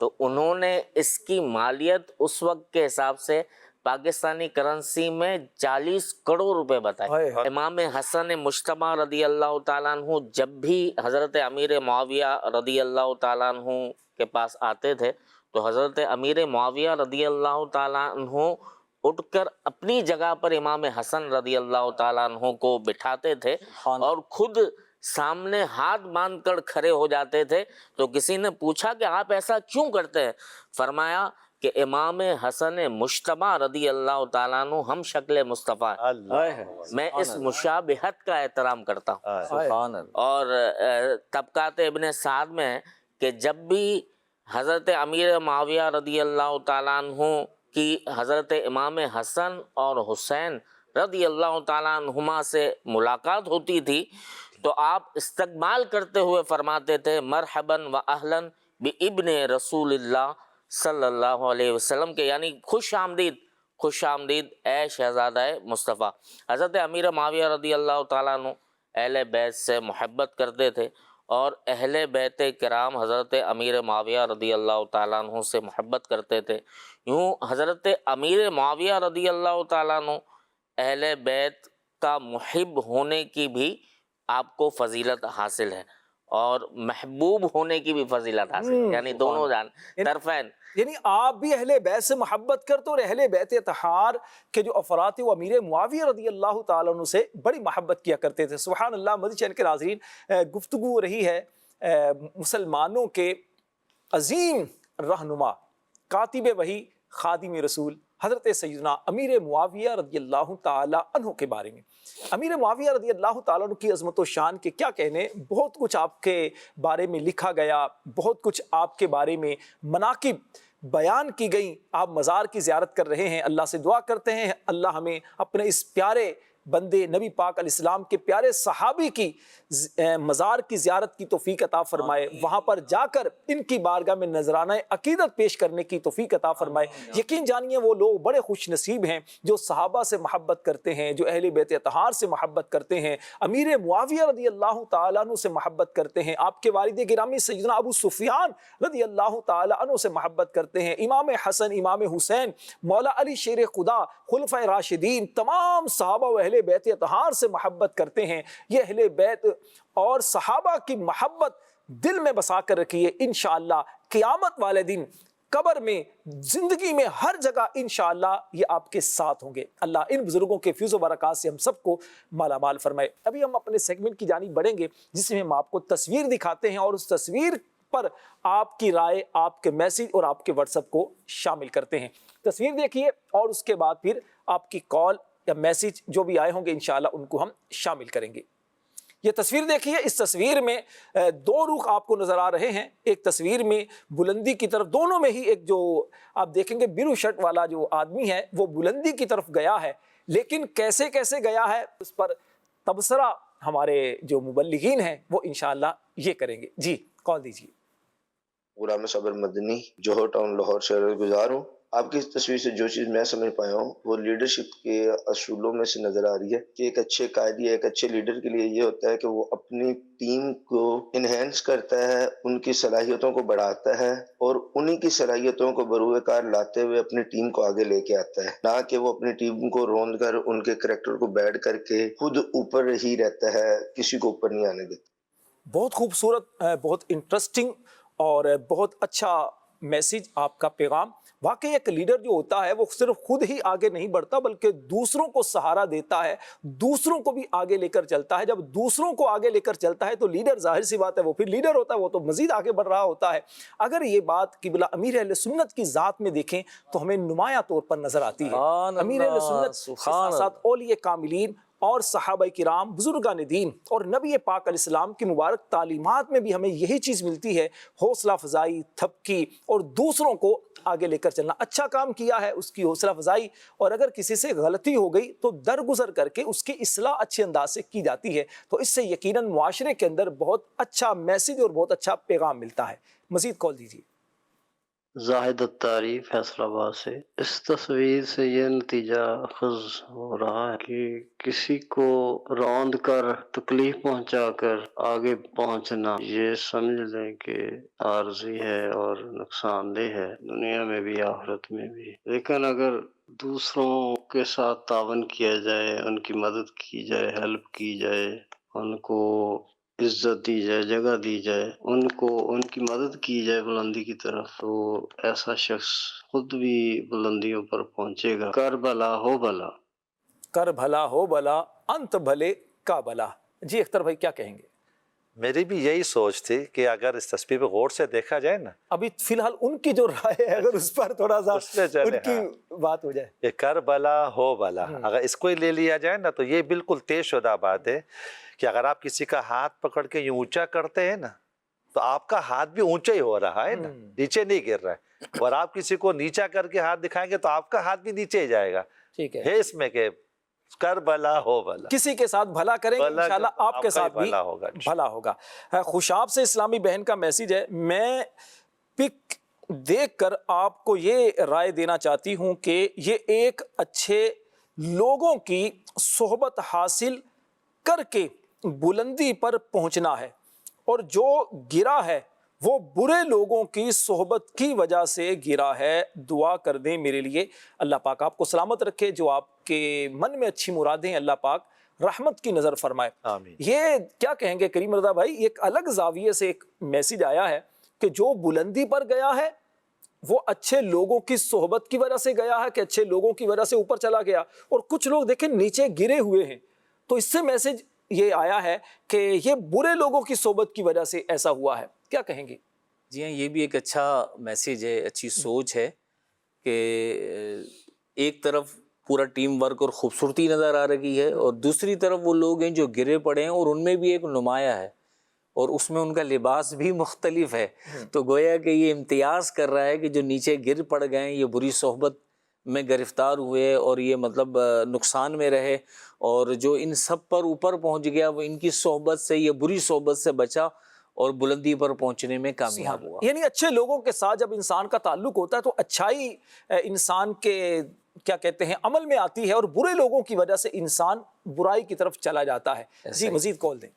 تو انہوں نے اس کی مالیت اس وقت کے حساب سے پاکستانی کرنسی میں 40 کروڑ روپے بتائے۔ امام حسن مجتبیٰ رضی اللہ تعالیٰ عنہ جب بھی حضرت امیر معاویہ رضی اللہ تعالیٰ عنہ کے پاس آتے تھے تو حضرت امیر معاویہ رضی اللہ تعالیٰ عنہ اٹھ کر اپنی جگہ پر امام حسن رضی اللہ تعالیٰ عنہ کو بٹھاتے تھے اور خود سامنے ہاتھ باندھ کر کھڑے ہو جاتے تھے۔ تو کسی نے پوچھا کہ آپ ایسا کیوں کرتے ہیں؟ فرمایا کہ امام حسن مجتبیٰ رضی اللہ تعالیٰ عنہ ہم شکل مصطفیٰ ہیں، میں اس مشابہت کا احترام کرتا ہوں۔ اور طبقات ابن سعد میں کہ جب بھی حضرت امیر معاویہ رضی اللہ تعالیٰ عنہ کی حضرت امام حسن اور حسین رضی اللہ تعالیٰ عنہما سے ملاقات ہوتی تھی تو آپ استقبال کرتے ہوئے فرماتے تھے مرحباً و اہلاً بابن رسول اللہ صلی اللہ علیہ وسلم کے، یعنی خوش آمدید، خوش آمدید اے شہزادہ مصطفیٰ۔ حضرت امیر معاویہ رضی اللہ تعالیٰ عنہ اہل بیت سے محبت کرتے تھے اور اہل بیت کرام حضرت امیر معاویہ رضی اللہ تعالیٰ عنہ سے محبت کرتے تھے۔ یوں حضرت امیر معاویہ رضی اللہ تعالیٰ عنہ اہل بیت کا محب ہونے کی بھی آپ کو فضیلت حاصل ہے اور محبوب ہونے کی بھی فضیلت حاصل ہے، یعنی دونوں طرفین۔ یعنی آپ بھی اہل بیت سے محبت کرتے اور اہل بیت اطہار کے جو افراد تھے وہ امیر معاویہ رضی اللہ تعالیٰ عنہ سے بڑی محبت کیا کرتے تھے۔ سبحان اللہ۔ مدنی چینل کے ناظرین، گفتگو رہی ہے مسلمانوں کے عظیم رہنما، کاتب وحی، خادم رسول حضرت سیدنا امیر معاویہ رضی اللہ تعالیٰ عنہ کے بارے میں۔ امیر معاویہ رضی اللہ تعالیٰ عنہ کی عظمت و شان کے کیا کہنے، بہت کچھ آپ کے بارے میں لکھا گیا، بہت کچھ آپ کے بارے میں مناقب بیان کی گئی۔ آپ مزار کی زیارت کر رہے ہیں، اللہ سے دعا کرتے ہیں اللہ ہمیں اپنے اس پیارے بندے نبی پاک علیہ السلام کے پیارے صحابی کی مزار کی زیارت کی توفیق عطا فرمائے، وہاں پر جا کر ان کی بارگاہ میں نذرانہ عقیدت پیش کرنے کی توفیق عطا فرمائے۔ یقین جانیے وہ لوگ بڑے خوش نصیب ہیں جو صحابہ سے محبت کرتے ہیں، جو اہل بیت اطہار سے محبت کرتے ہیں، امیر معاویہ رضی اللہ تعالیٰ عنہ سے محبت کرتے ہیں، آپ کے والد گرامی سیدنا ابو سفیان رضی اللہ تعالیٰ عنہ سے محبت کرتے ہیں، امام حسن، امام حسین، مولا علی شیر خدا، خلفائے راشدین، تمام صحابہ و اہل بیت اطہار سے محبت کرتے ہیں۔ یہ اہل بیت اور صحابہ کی محبت دل میں بسا کر رکھیے، انشاءاللہ قیامت والے دن قبر میں، زندگی میں، ہر جگہ انشاءاللہ یہ آپ کے ساتھ ہوں گے۔ اللہ ان بزرگوں کے فیض و برکات سے ہم سب کو مالا مال فرمائے۔ ابھی ہم اپنے سیگمنٹ کی جانب بڑھیں گے جس میں ہم آپ کو تصویر دکھاتے ہیں اور اس تصویر پر آپ کی رائے، آپ کے میسیج اور آپ کے واٹس ایپ کو شامل کرتے ہیں۔ تصویر دیکھیے اور اس کے بعد پھر آپ کی کال یا میسیج جو بھی آئے ہوں گے انشاءاللہ ان کو ہم شامل کریں گے۔ یہ تصویر دیکھیے، اس تصویر میں 2 رخ آپ کو نظر آ رہے ہیں۔ ایک تصویر میں بلندی کی طرف، دونوں میں ہی ایک جو آپ دیکھیں گے بلو شرٹ والا جو آدمی ہے وہ بلندی کی طرف گیا ہے، لیکن کیسے کیسے گیا ہے اس پر تبصرہ ہمارے جو مبلغین ہیں وہ انشاءاللہ یہ کریں گے۔ جی کال دیجیے۔ غلام صبر مدنی، جوہر ٹاؤن، لاہور سے گزار ہوں۔ آپ کی اس تصویر سے جو چیز میں سمجھ پایا ہوں وہ لیڈرشپ کے اصولوں میں سے نظر آ رہی ہے کہ ایک اچھے قائدی، ایک اچھے لیڈر کے لیے یہ ہوتا ہے کہ وہ اپنی ٹیم کو انہینس کرتا ہے، ان کی صلاحیتوں کو بڑھاتا ہے اور انہی کی صلاحیتوں کو بروئے کار لاتے ہوئے اپنی ٹیم کو آگے لے کے آتا ہے، نہ کہ وہ اپنی ٹیم کو روند کر ان کے کریکٹر کو بیڈ کر کے خود اوپر ہی رہتا ہے، کسی کو اوپر نہیں آنے دیتا۔ بہت خوبصورت، بہت انٹرسٹنگ اور بہت اچھا میسیج، آپ کا پیغام۔ واقعی ایک لیڈر جو ہوتا ہے وہ صرف خود ہی آگے نہیں بڑھتا بلکہ دوسروں کو سہارا دیتا ہے، دوسروں کو بھی آگے لے کر چلتا ہے۔ جب دوسروں کو آگے لے کر چلتا ہے تو لیڈر، ظاہر سی بات ہے وہ پھر لیڈر ہوتا ہے، وہ تو مزید آگے بڑھ رہا ہوتا ہے۔ اگر یہ بات قبلہ امیر اہل سنت کی ذات میں دیکھیں تو ہمیں نمایاں طور پر نظر آتی ہے۔ امیر اہل سنت کے ساتھ ساتھ اولیاء کاملین اور صحابہ کرام بزرگان دین اور نبی پاک علیہ السلام کی مبارک تعلیمات میں بھی ہمیں یہی چیز ملتی ہے، حوصلہ افزائی، تھپکی اور دوسروں کو آگے لے کر چلنا۔ اچھا کام کیا ہے اس کی حوصلہ افزائی، اور اگر کسی سے غلطی ہو گئی تو درگزر کر کے اس کی اصلاح اچھے انداز سے کی جاتی ہے، تو اس سے یقیناً معاشرے کے اندر بہت اچھا میسیج اور بہت اچھا پیغام ملتا ہے۔ مزید کال دیجیے۔ زاہد الطاری فیصل آباد سے۔ اس تصویر سے یہ نتیجہ اخذ ہو رہا ہے کہ کسی کو روند کر تکلیف پہنچا کر آگے پہنچنا یہ سمجھ لیں کہ عارضی ہے اور نقصان دہ ہے، دنیا میں بھی آخرت میں بھی۔ لیکن اگر دوسروں کے ساتھ تعاون کیا جائے، ان کی مدد کی جائے، ہیلپ کی جائے، ان کو عزت دی جائے، جگہ دی جائے، ان کو ان کی مدد کی جائے بلندی کی طرف، تو ایسا شخص خود بھی بلندیوں پر پہنچے گا۔ کر بلا ہو بلا، کر بھلا ہو بلا، انت بھلے کا بلا۔ جی اختر بھائی کیا کہیں گے؟ میری بھی یہی سوچ تھی کہ اگر اس تصویر پہ غور سے دیکھا جائے نا، ابھی فی الحال ان کی جو رائے ہے اگر اس پر تھوڑا سا اس پہ چلے، ان کی بات ہو جائے۔ یہ کر بلا ہو بلا، اگر اس کو ہی لے لیا جائے نا تو یہ بالکل طے شدہ بات ہے کہ اگر آپ کسی کا ہاتھ پکڑ کے یوں اونچا کرتے ہیں نا تو آپ کا ہاتھ بھی اونچا ہی ہو رہا ہے نا، نیچے نہیں گر رہا ہے، اور آپ کسی کو نیچا کر کے ہاتھ دکھائیں گے تو آپ کا ہاتھ بھی نیچے ہی جائے گا۔ ٹھیک ہے، ہے اس میں کہ کر بلا ہو بلا، کسی کے ساتھ بھلا کریں گے انشاءاللہ آپ کے ساتھ بھی بھلا ہوگا۔ بھلا ہوگا۔ خوشاب سے اسلامی بہن کا میسیج ہے، میں پک دیکھ کر آپ کو یہ رائے دینا چاہتی ہوں کہ یہ ایک اچھے لوگوں کی صحبت حاصل کر کے بلندی پر پہنچنا ہے، اور جو گرا ہے وہ برے لوگوں کی صحبت کی وجہ سے گرا ہے۔ دعا کر دیں میرے لیے، اللہ پاک آپ کو سلامت رکھے، جو آپ کے من میں اچھی مرادیں ہیں اللہ پاک رحمت کی نظر فرمائے۔ آمین۔ یہ کیا کہیں گے کریم رضا بھائی، ایک الگ زاویے سے ایک میسیج آیا ہے کہ جو بلندی پر گیا ہے وہ اچھے لوگوں کی صحبت کی وجہ سے گیا ہے، کہ اچھے لوگوں کی وجہ سے اوپر چلا گیا، اور کچھ لوگ دیکھیں نیچے گرے ہوئے ہیں، تو اس سے میسیج یہ آیا ہے کہ یہ برے لوگوں کی صحبت کی وجہ سے ایسا ہوا ہے۔ کیا کہیں گے؟ جی ہاں، یہ بھی ایک اچھا میسیج ہے، اچھی سوچ ہے کہ ایک طرف پورا ٹیم ورک اور خوبصورتی نظر آ رہی ہے، اور دوسری طرف وہ لوگ ہیں جو گرے پڑے ہیں اور ان میں بھی ایک نمایاں ہے، اور اس میں ان کا لباس بھی مختلف ہے، تو گویا کہ یہ امتیاز کر رہا ہے کہ جو نیچے گر پڑ گئے ہیں، یہ بری صحبت میں گرفتار ہوئے اور یہ مطلب نقصان میں رہے، اور جو ان سب پر اوپر پہنچ گیا وہ ان کی صحبت سے، یہ بری صحبت سے بچا اور بلندی پر پہنچنے میں کامیاب ہوا۔ یعنی اچھے لوگوں کے ساتھ جب انسان کا تعلق ہوتا ہے تو اچھائی انسان کے کیا کہتے ہیں عمل میں آتی ہے، اور برے لوگوں کی وجہ سے انسان برائی کی طرف چلا جاتا ہے۔ جی مزید کال دیں۔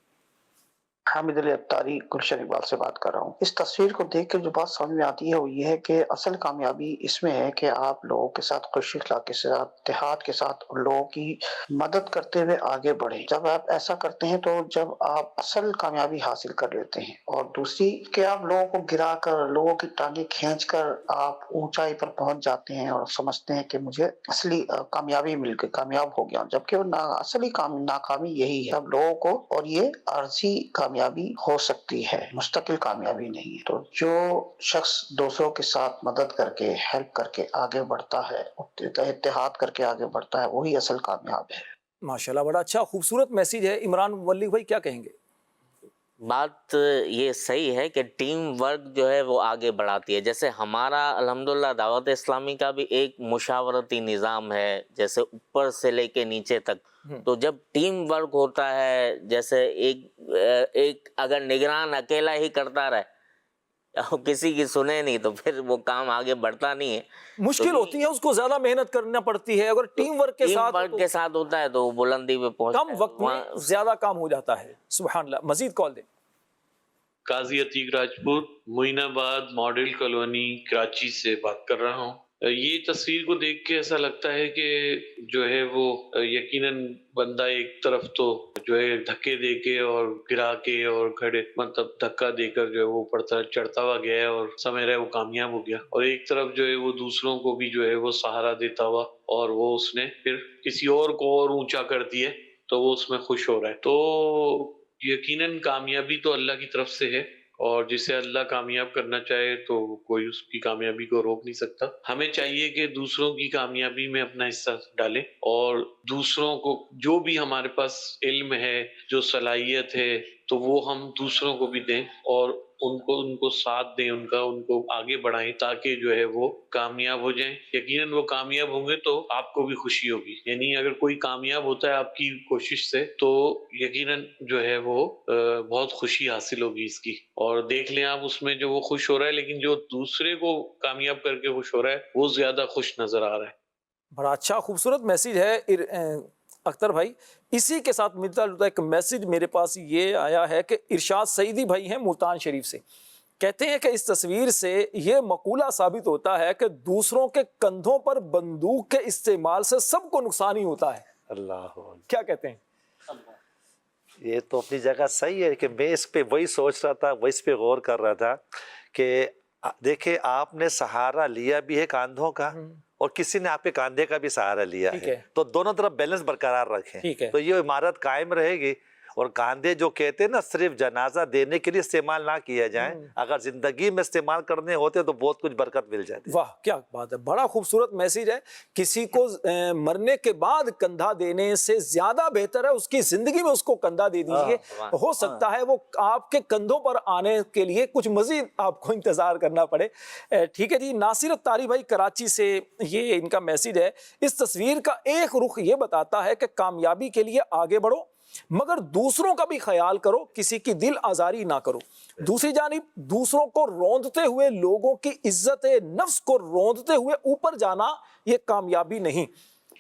حامد علی اتاری گلشن اقبال سے بات کر رہا ہوں۔ اس تصویر کو دیکھ کر جو بات سمجھ میں آتی ہے وہ یہ ہے کہ اصل کامیابی اس میں ہے کہ آپ لوگوں کے ساتھ خوش اخلاقی کے ساتھ، اتحاد کے ساتھ ان لوگوں کی مدد کرتے ہوئے آگے بڑھیں۔ جب آپ ایسا کرتے ہیں تو جب آپ اصل کامیابی حاصل کر لیتے ہیں، اور دوسری کہ آپ لوگوں کو گرا کر، لوگوں کی ٹانگیں کھینچ کر آپ اونچائی پر پہنچ جاتے ہیں اور سمجھتے ہیں کہ مجھے اصلی کامیابی مل گئی، کامیاب ہو گیا، جبکہ وہ اصلی ناکامی یہی ہے سب لوگوں کو، اور یہ عارضی کامیابی ہو سکتی ہے، مستقل کامیابی نہیں ہے۔ تو جو شخص دوسروں کے ساتھ مدد کر کے، ہیلپ کر کے آگے بڑھتا ہے، اتحاد کر کے آگے بڑھتا ہے، وہی اصل کامیاب ہے۔ ماشاءاللہ بڑا اچھا خوبصورت میسیج ہے۔ عمران ملک بھائی کیا کہیں گے؟ بات یہ صحیح ہے کہ ٹیم ورک جو ہے وہ آگے بڑھاتی ہے۔ جیسے ہمارا الحمدللہ دعوت اسلامی کا بھی ایک مشاورتی نظام ہے، جیسے اوپر سے لے کے نیچے تک، تو جب ٹیم ورک ہوتا ہے، جیسے ایک اگر نگران اکیلا ہی کرتا رہے، کسی کی سنے نہیں، تو پھر وہ کام آگے بڑھتا نہیں ہے، مشکل ہوتی ہے، اس کو زیادہ محنت کرنا پڑتی ہے۔ اگر ٹیم ورک کے ساتھ ہوتا ہے تو وہ بلندی پہ پہنچتا ہے، کم وقت میں زیادہ کام ہو جاتا ہے۔ سبحان اللہ۔ مزید کال دیں۔ قاضی عتیق راجپوت، معین آباد ماڈل کالونی کراچی سے بات کر رہا ہوں۔ یہ تصویر کو دیکھ کے ایسا لگتا ہے کہ جو ہے وہ یقیناً بندہ ایک طرف تو جو ہے دھکے دے کے اور گرا کے اور کھڑے مطلب دھکا دے کر جو ہے وہ اوپر چڑھتا ہوا گیا ہے اور سمجھ رہا ہے وہ کامیاب ہو گیا، اور ایک طرف جو ہے وہ دوسروں کو بھی جو ہے وہ سہارا دیتا ہوا، اور وہ اس نے پھر کسی اور کو اور اونچا کر دیا تو وہ اس میں خوش ہو رہا ہے۔ تو یقیناً کامیابی تو اللہ کی طرف سے ہے، اور جسے اللہ کامیاب کرنا چاہے تو کوئی اس کی کامیابی کو روک نہیں سکتا. ہمیں چاہیے کہ دوسروں کی کامیابی میں اپنا حصہ ڈالیں اور دوسروں کو جو بھی ہمارے پاس علم ہے، جو صلاحیت ہے، تو وہ ہم دوسروں کو بھی دیں اور ان کو ساتھ دیں، ان کو آگے بڑھائیں تاکہ جو ہے وہ کامیاب ہو جائیں. یقیناً وہ کامیاب ہوں گے تو آپ کو بھی خوشی ہوگی. یعنی اگر کوئی کامیاب ہوتا ہے آپ کی کوشش سے تو یقیناً جو ہے وہ بہت خوشی حاصل ہوگی اس کی. اور دیکھ لیں آپ اس میں جو وہ خوش ہو رہا ہے، لیکن جو دوسرے کو کامیاب کر کے خوش ہو رہا ہے وہ زیادہ خوش نظر آ رہا ہے. بڑا اچھا خوبصورت میسیج ہے اختر بھائی. اسی کے ساتھ ملتا جلتا ایک میسیج میرے پاس یہ آیا ہے کہ ارشاد سعیدی بھائی ہیں ملتان شریف سے، کہتے ہیں کہ اس تصویر سے یہ مقولہ ثابت ہوتا ہے کہ دوسروں کے کندھوں پر بندوق کے استعمال سے سب کو نقصان ہی ہوتا ہے. اللہ کیا کہتے ہیں؟ یہ تو اپنی جگہ صحیح ہے کہ میں اس پہ وہی سوچ رہا تھا، وہی اس پہ غور کر رہا تھا کہ دیکھیں آپ نے سہارا لیا بھی ہے کاندھوں کا اور کسی نے آپ کے کاندھے کا بھی سہارا لیا ہے، تو دونوں طرف بیلنس برقرار رکھیں تو یہ عمارت قائم رہے گی. اور کاندھے جو کہتے ہیں نا صرف جنازہ دینے کے لیے استعمال نہ کیا جائیں، اگر زندگی میں استعمال کرنے ہوتے تو بہت کچھ برکت مل جاتی. واہ کیا بات ہے، بڑا خوبصورت میسیج ہے. کسی کو مرنے کے بعد کندھا دینے سے زیادہ بہتر ہے اس کی زندگی میں اس کو کندھا دے دیجئے. ہو سکتا ہے وہ آپ کے کندھوں پر آنے کے لیے کچھ مزید آپ کو انتظار کرنا پڑے. ٹھیک ہے جی. ناصر الطاری بھائی کراچی سے یہ ان کا میسیج ہے. اس تصویر کا ایک رخ یہ بتاتا ہے کہ کامیابی کے لیے آگے بڑھو مگر دوسروں کا بھی خیال کرو، کسی کی دل آزاری نہ کرو. دوسری جانب دوسروں کو روندتے ہوئے، لوگوں کی عزت نفس کو روندتے ہوئے اوپر جانا یہ کامیابی نہیں،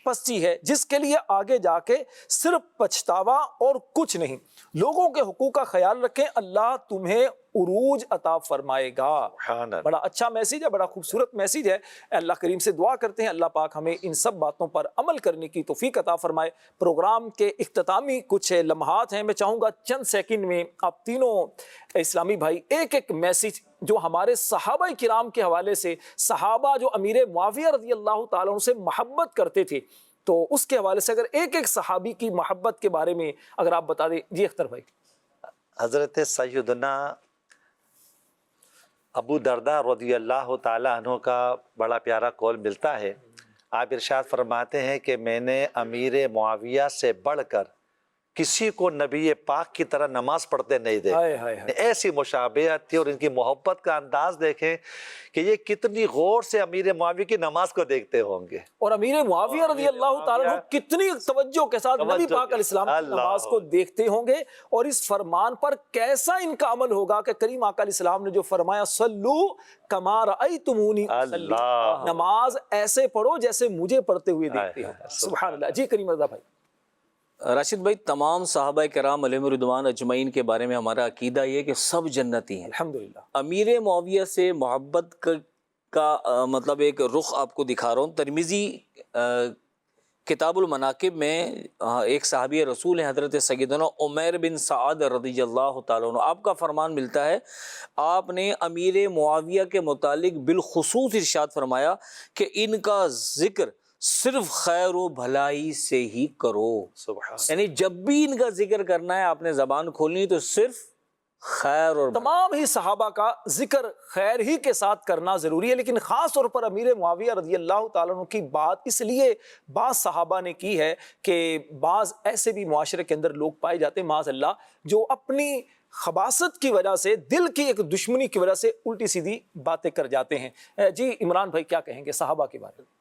پستی ہے جس کے لیے آگے جا کے صرف پچھتاوا اور کچھ نہیں. لوگوں کے حقوق کا خیال رکھیں، اللہ تمہیں عروج عطا فرمائے گا. بڑا اچھا میسیج ہے، بڑا خوبصورت میسیج ہے. اللہ کریم سے دعا کرتے ہیں اللہ پاک ہمیں ان سب باتوں پر عمل کرنے کی توفیق عطا فرمائے. پروگرام کے اختتامی کچھ لمحات ہیں، میں چاہوں گا چند سیکنڈ میں آپ تینوں اسلامی بھائی ایک ایک میسیج جو ہمارے صحابہ کرام کے حوالے سے، صحابہ جو امیر معاویہ رضی اللہ تعالیٰ عنہ سے محبت کرتے تھے، تو اس کے حوالے سے اگر ایک ایک صحابی کی محبت کے بارے میں اگر آپ بتا دیں. جی اختر بھائی. حضرت سیدنا ابو درداء رضی اللہ تعالیٰ عنہ کا بڑا پیارا قول ملتا ہے. آپ ارشاد فرماتے ہیں کہ میں نے امیر معاویہ سے بڑھ کر کسی کو نبی پاک کی طرح نماز پڑھتے نہیں دیکھا. ایسی مشابہت تھی. اور ان کی محبت کا انداز دیکھیں کہ یہ کتنی غور سے امیر معاویہ کی نماز کو دیکھتے ہوں گے، اور امیر معاویہ رضی اللہ تعالیٰ عنہ کتنی توجہ کے ساتھ نبی پاک علیہ السلام کی نماز کو دیکھتے ہوں گے. اور اس فرمان پر کیسا ان کا عمل ہوگا کہ کریم آقا علیہ السلام نے جو فرمایا صلو کما رأیتمونی اصلی، نماز ایسے پڑھو جیسے مجھے پڑھتے ہوئے دیکھتے ہو. سبحان اللہ. جی کریم رضا بھائی. راشد بھائی، تمام صحابہ کرام علیہم رضوان اجمعین کے بارے میں ہمارا عقیدہ یہ کہ سب جنتی ہیں الحمدللہ. امیر معاویہ سے محبت کا مطلب ایک رخ آپ کو دکھا رہا ہوں. ترمذی کتاب المناقب میں ایک صحابی رسول ہیں حضرت سیدنا عمیر بن سعد رضی اللہ تعالیٰ عنہ، آپ کا فرمان ملتا ہے، آپ نے امیر معاویہ کے متعلق بالخصوص ارشاد فرمایا کہ ان کا ذکر صرف خیر و بھلائی سے ہی کرو. یعنی جب بھی ان کا ذکر کرنا ہے آپ نے زبان کھولنی تو صرف خیر. اور تمام ہی صحابہ کا ذکر خیر ہی کے ساتھ کرنا ضروری ہے، لیکن خاص طور پر امیر معاویہ رضی اللہ تعالیٰ عنہ کی بات اس لیے بعض صحابہ نے کی ہے کہ بعض ایسے بھی معاشرے کے اندر لوگ پائے جاتے ہیں معاذ اللہ جو اپنی خباثت کی وجہ سے، دل کی ایک دشمنی کی وجہ سے الٹی سیدھی باتیں کر جاتے ہیں. جی عمران بھائی کیا کہیں گے صحابہ کے بارے میں؟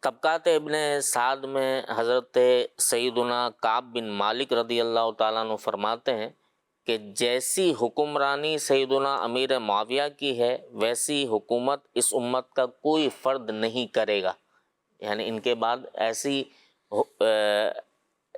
طبقات ابن سعد میں حضرت سیدنا کعب بن مالک رضی اللہ تعالیٰ عنہ فرماتے ہیں کہ جیسی حکمرانی سیدنا امیر معاویہ کی ہے ویسی حکومت اس امت کا کوئی فرد نہیں کرے گا. یعنی ان کے بعد ایسی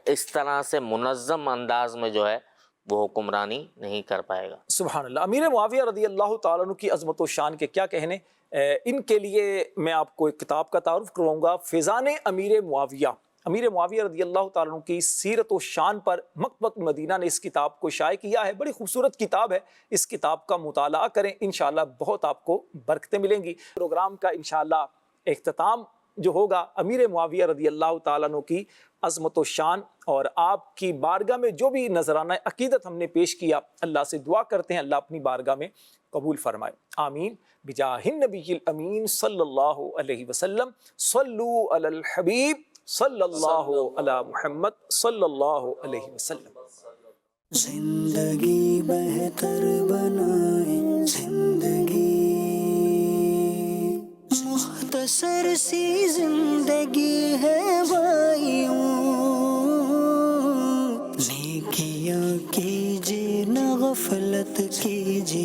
اس طرح سے منظم انداز میں جو ہے وہ حکمرانی نہیں کر پائے گا. سبحان اللہ. امیر معاویہ رضی اللہ تعالیٰ عنہ کی عظمت و شان کے کیا کہنے. ان کے لیے میں آپ کو ایک کتاب کا تعارف کرواؤں گا، فیضان امیر معاویہ. امیر معاویہ رضی اللہ تعالیٰ عنہ کی سیرت و شان پر مکتبۃ مدینہ نے اس کتاب کو شائع کیا ہے. بڑی خوبصورت کتاب ہے، اس کتاب کا مطالعہ کریں، انشاءاللہ بہت آپ کو برکتیں ملیں گی. پروگرام کا انشاءاللہ اختتام جو ہوگا امیر معاویہ رضی اللہ تعالیٰ عنہ کی عظمت و شان اور آپ کی بارگاہ میں جو بھی نذرانہ عقیدت ہم نے پیش کیا، اللہ سے دعا کرتے ہیں اللہ اپنی بارگاہ میں قبول فرمائے، آمین بجاہ النبی الامین صلی اللہ علیہ وسلم۔ صلو علی الحبیب صلی اللہ علی محمد صلی اللہ علیہ وسلم۔ زندگی بہتر بنائے زندگی، مختصر سی زندگی ہے بھائیوں، نیکیاں کیجیے نہ غفلت کیجیے۔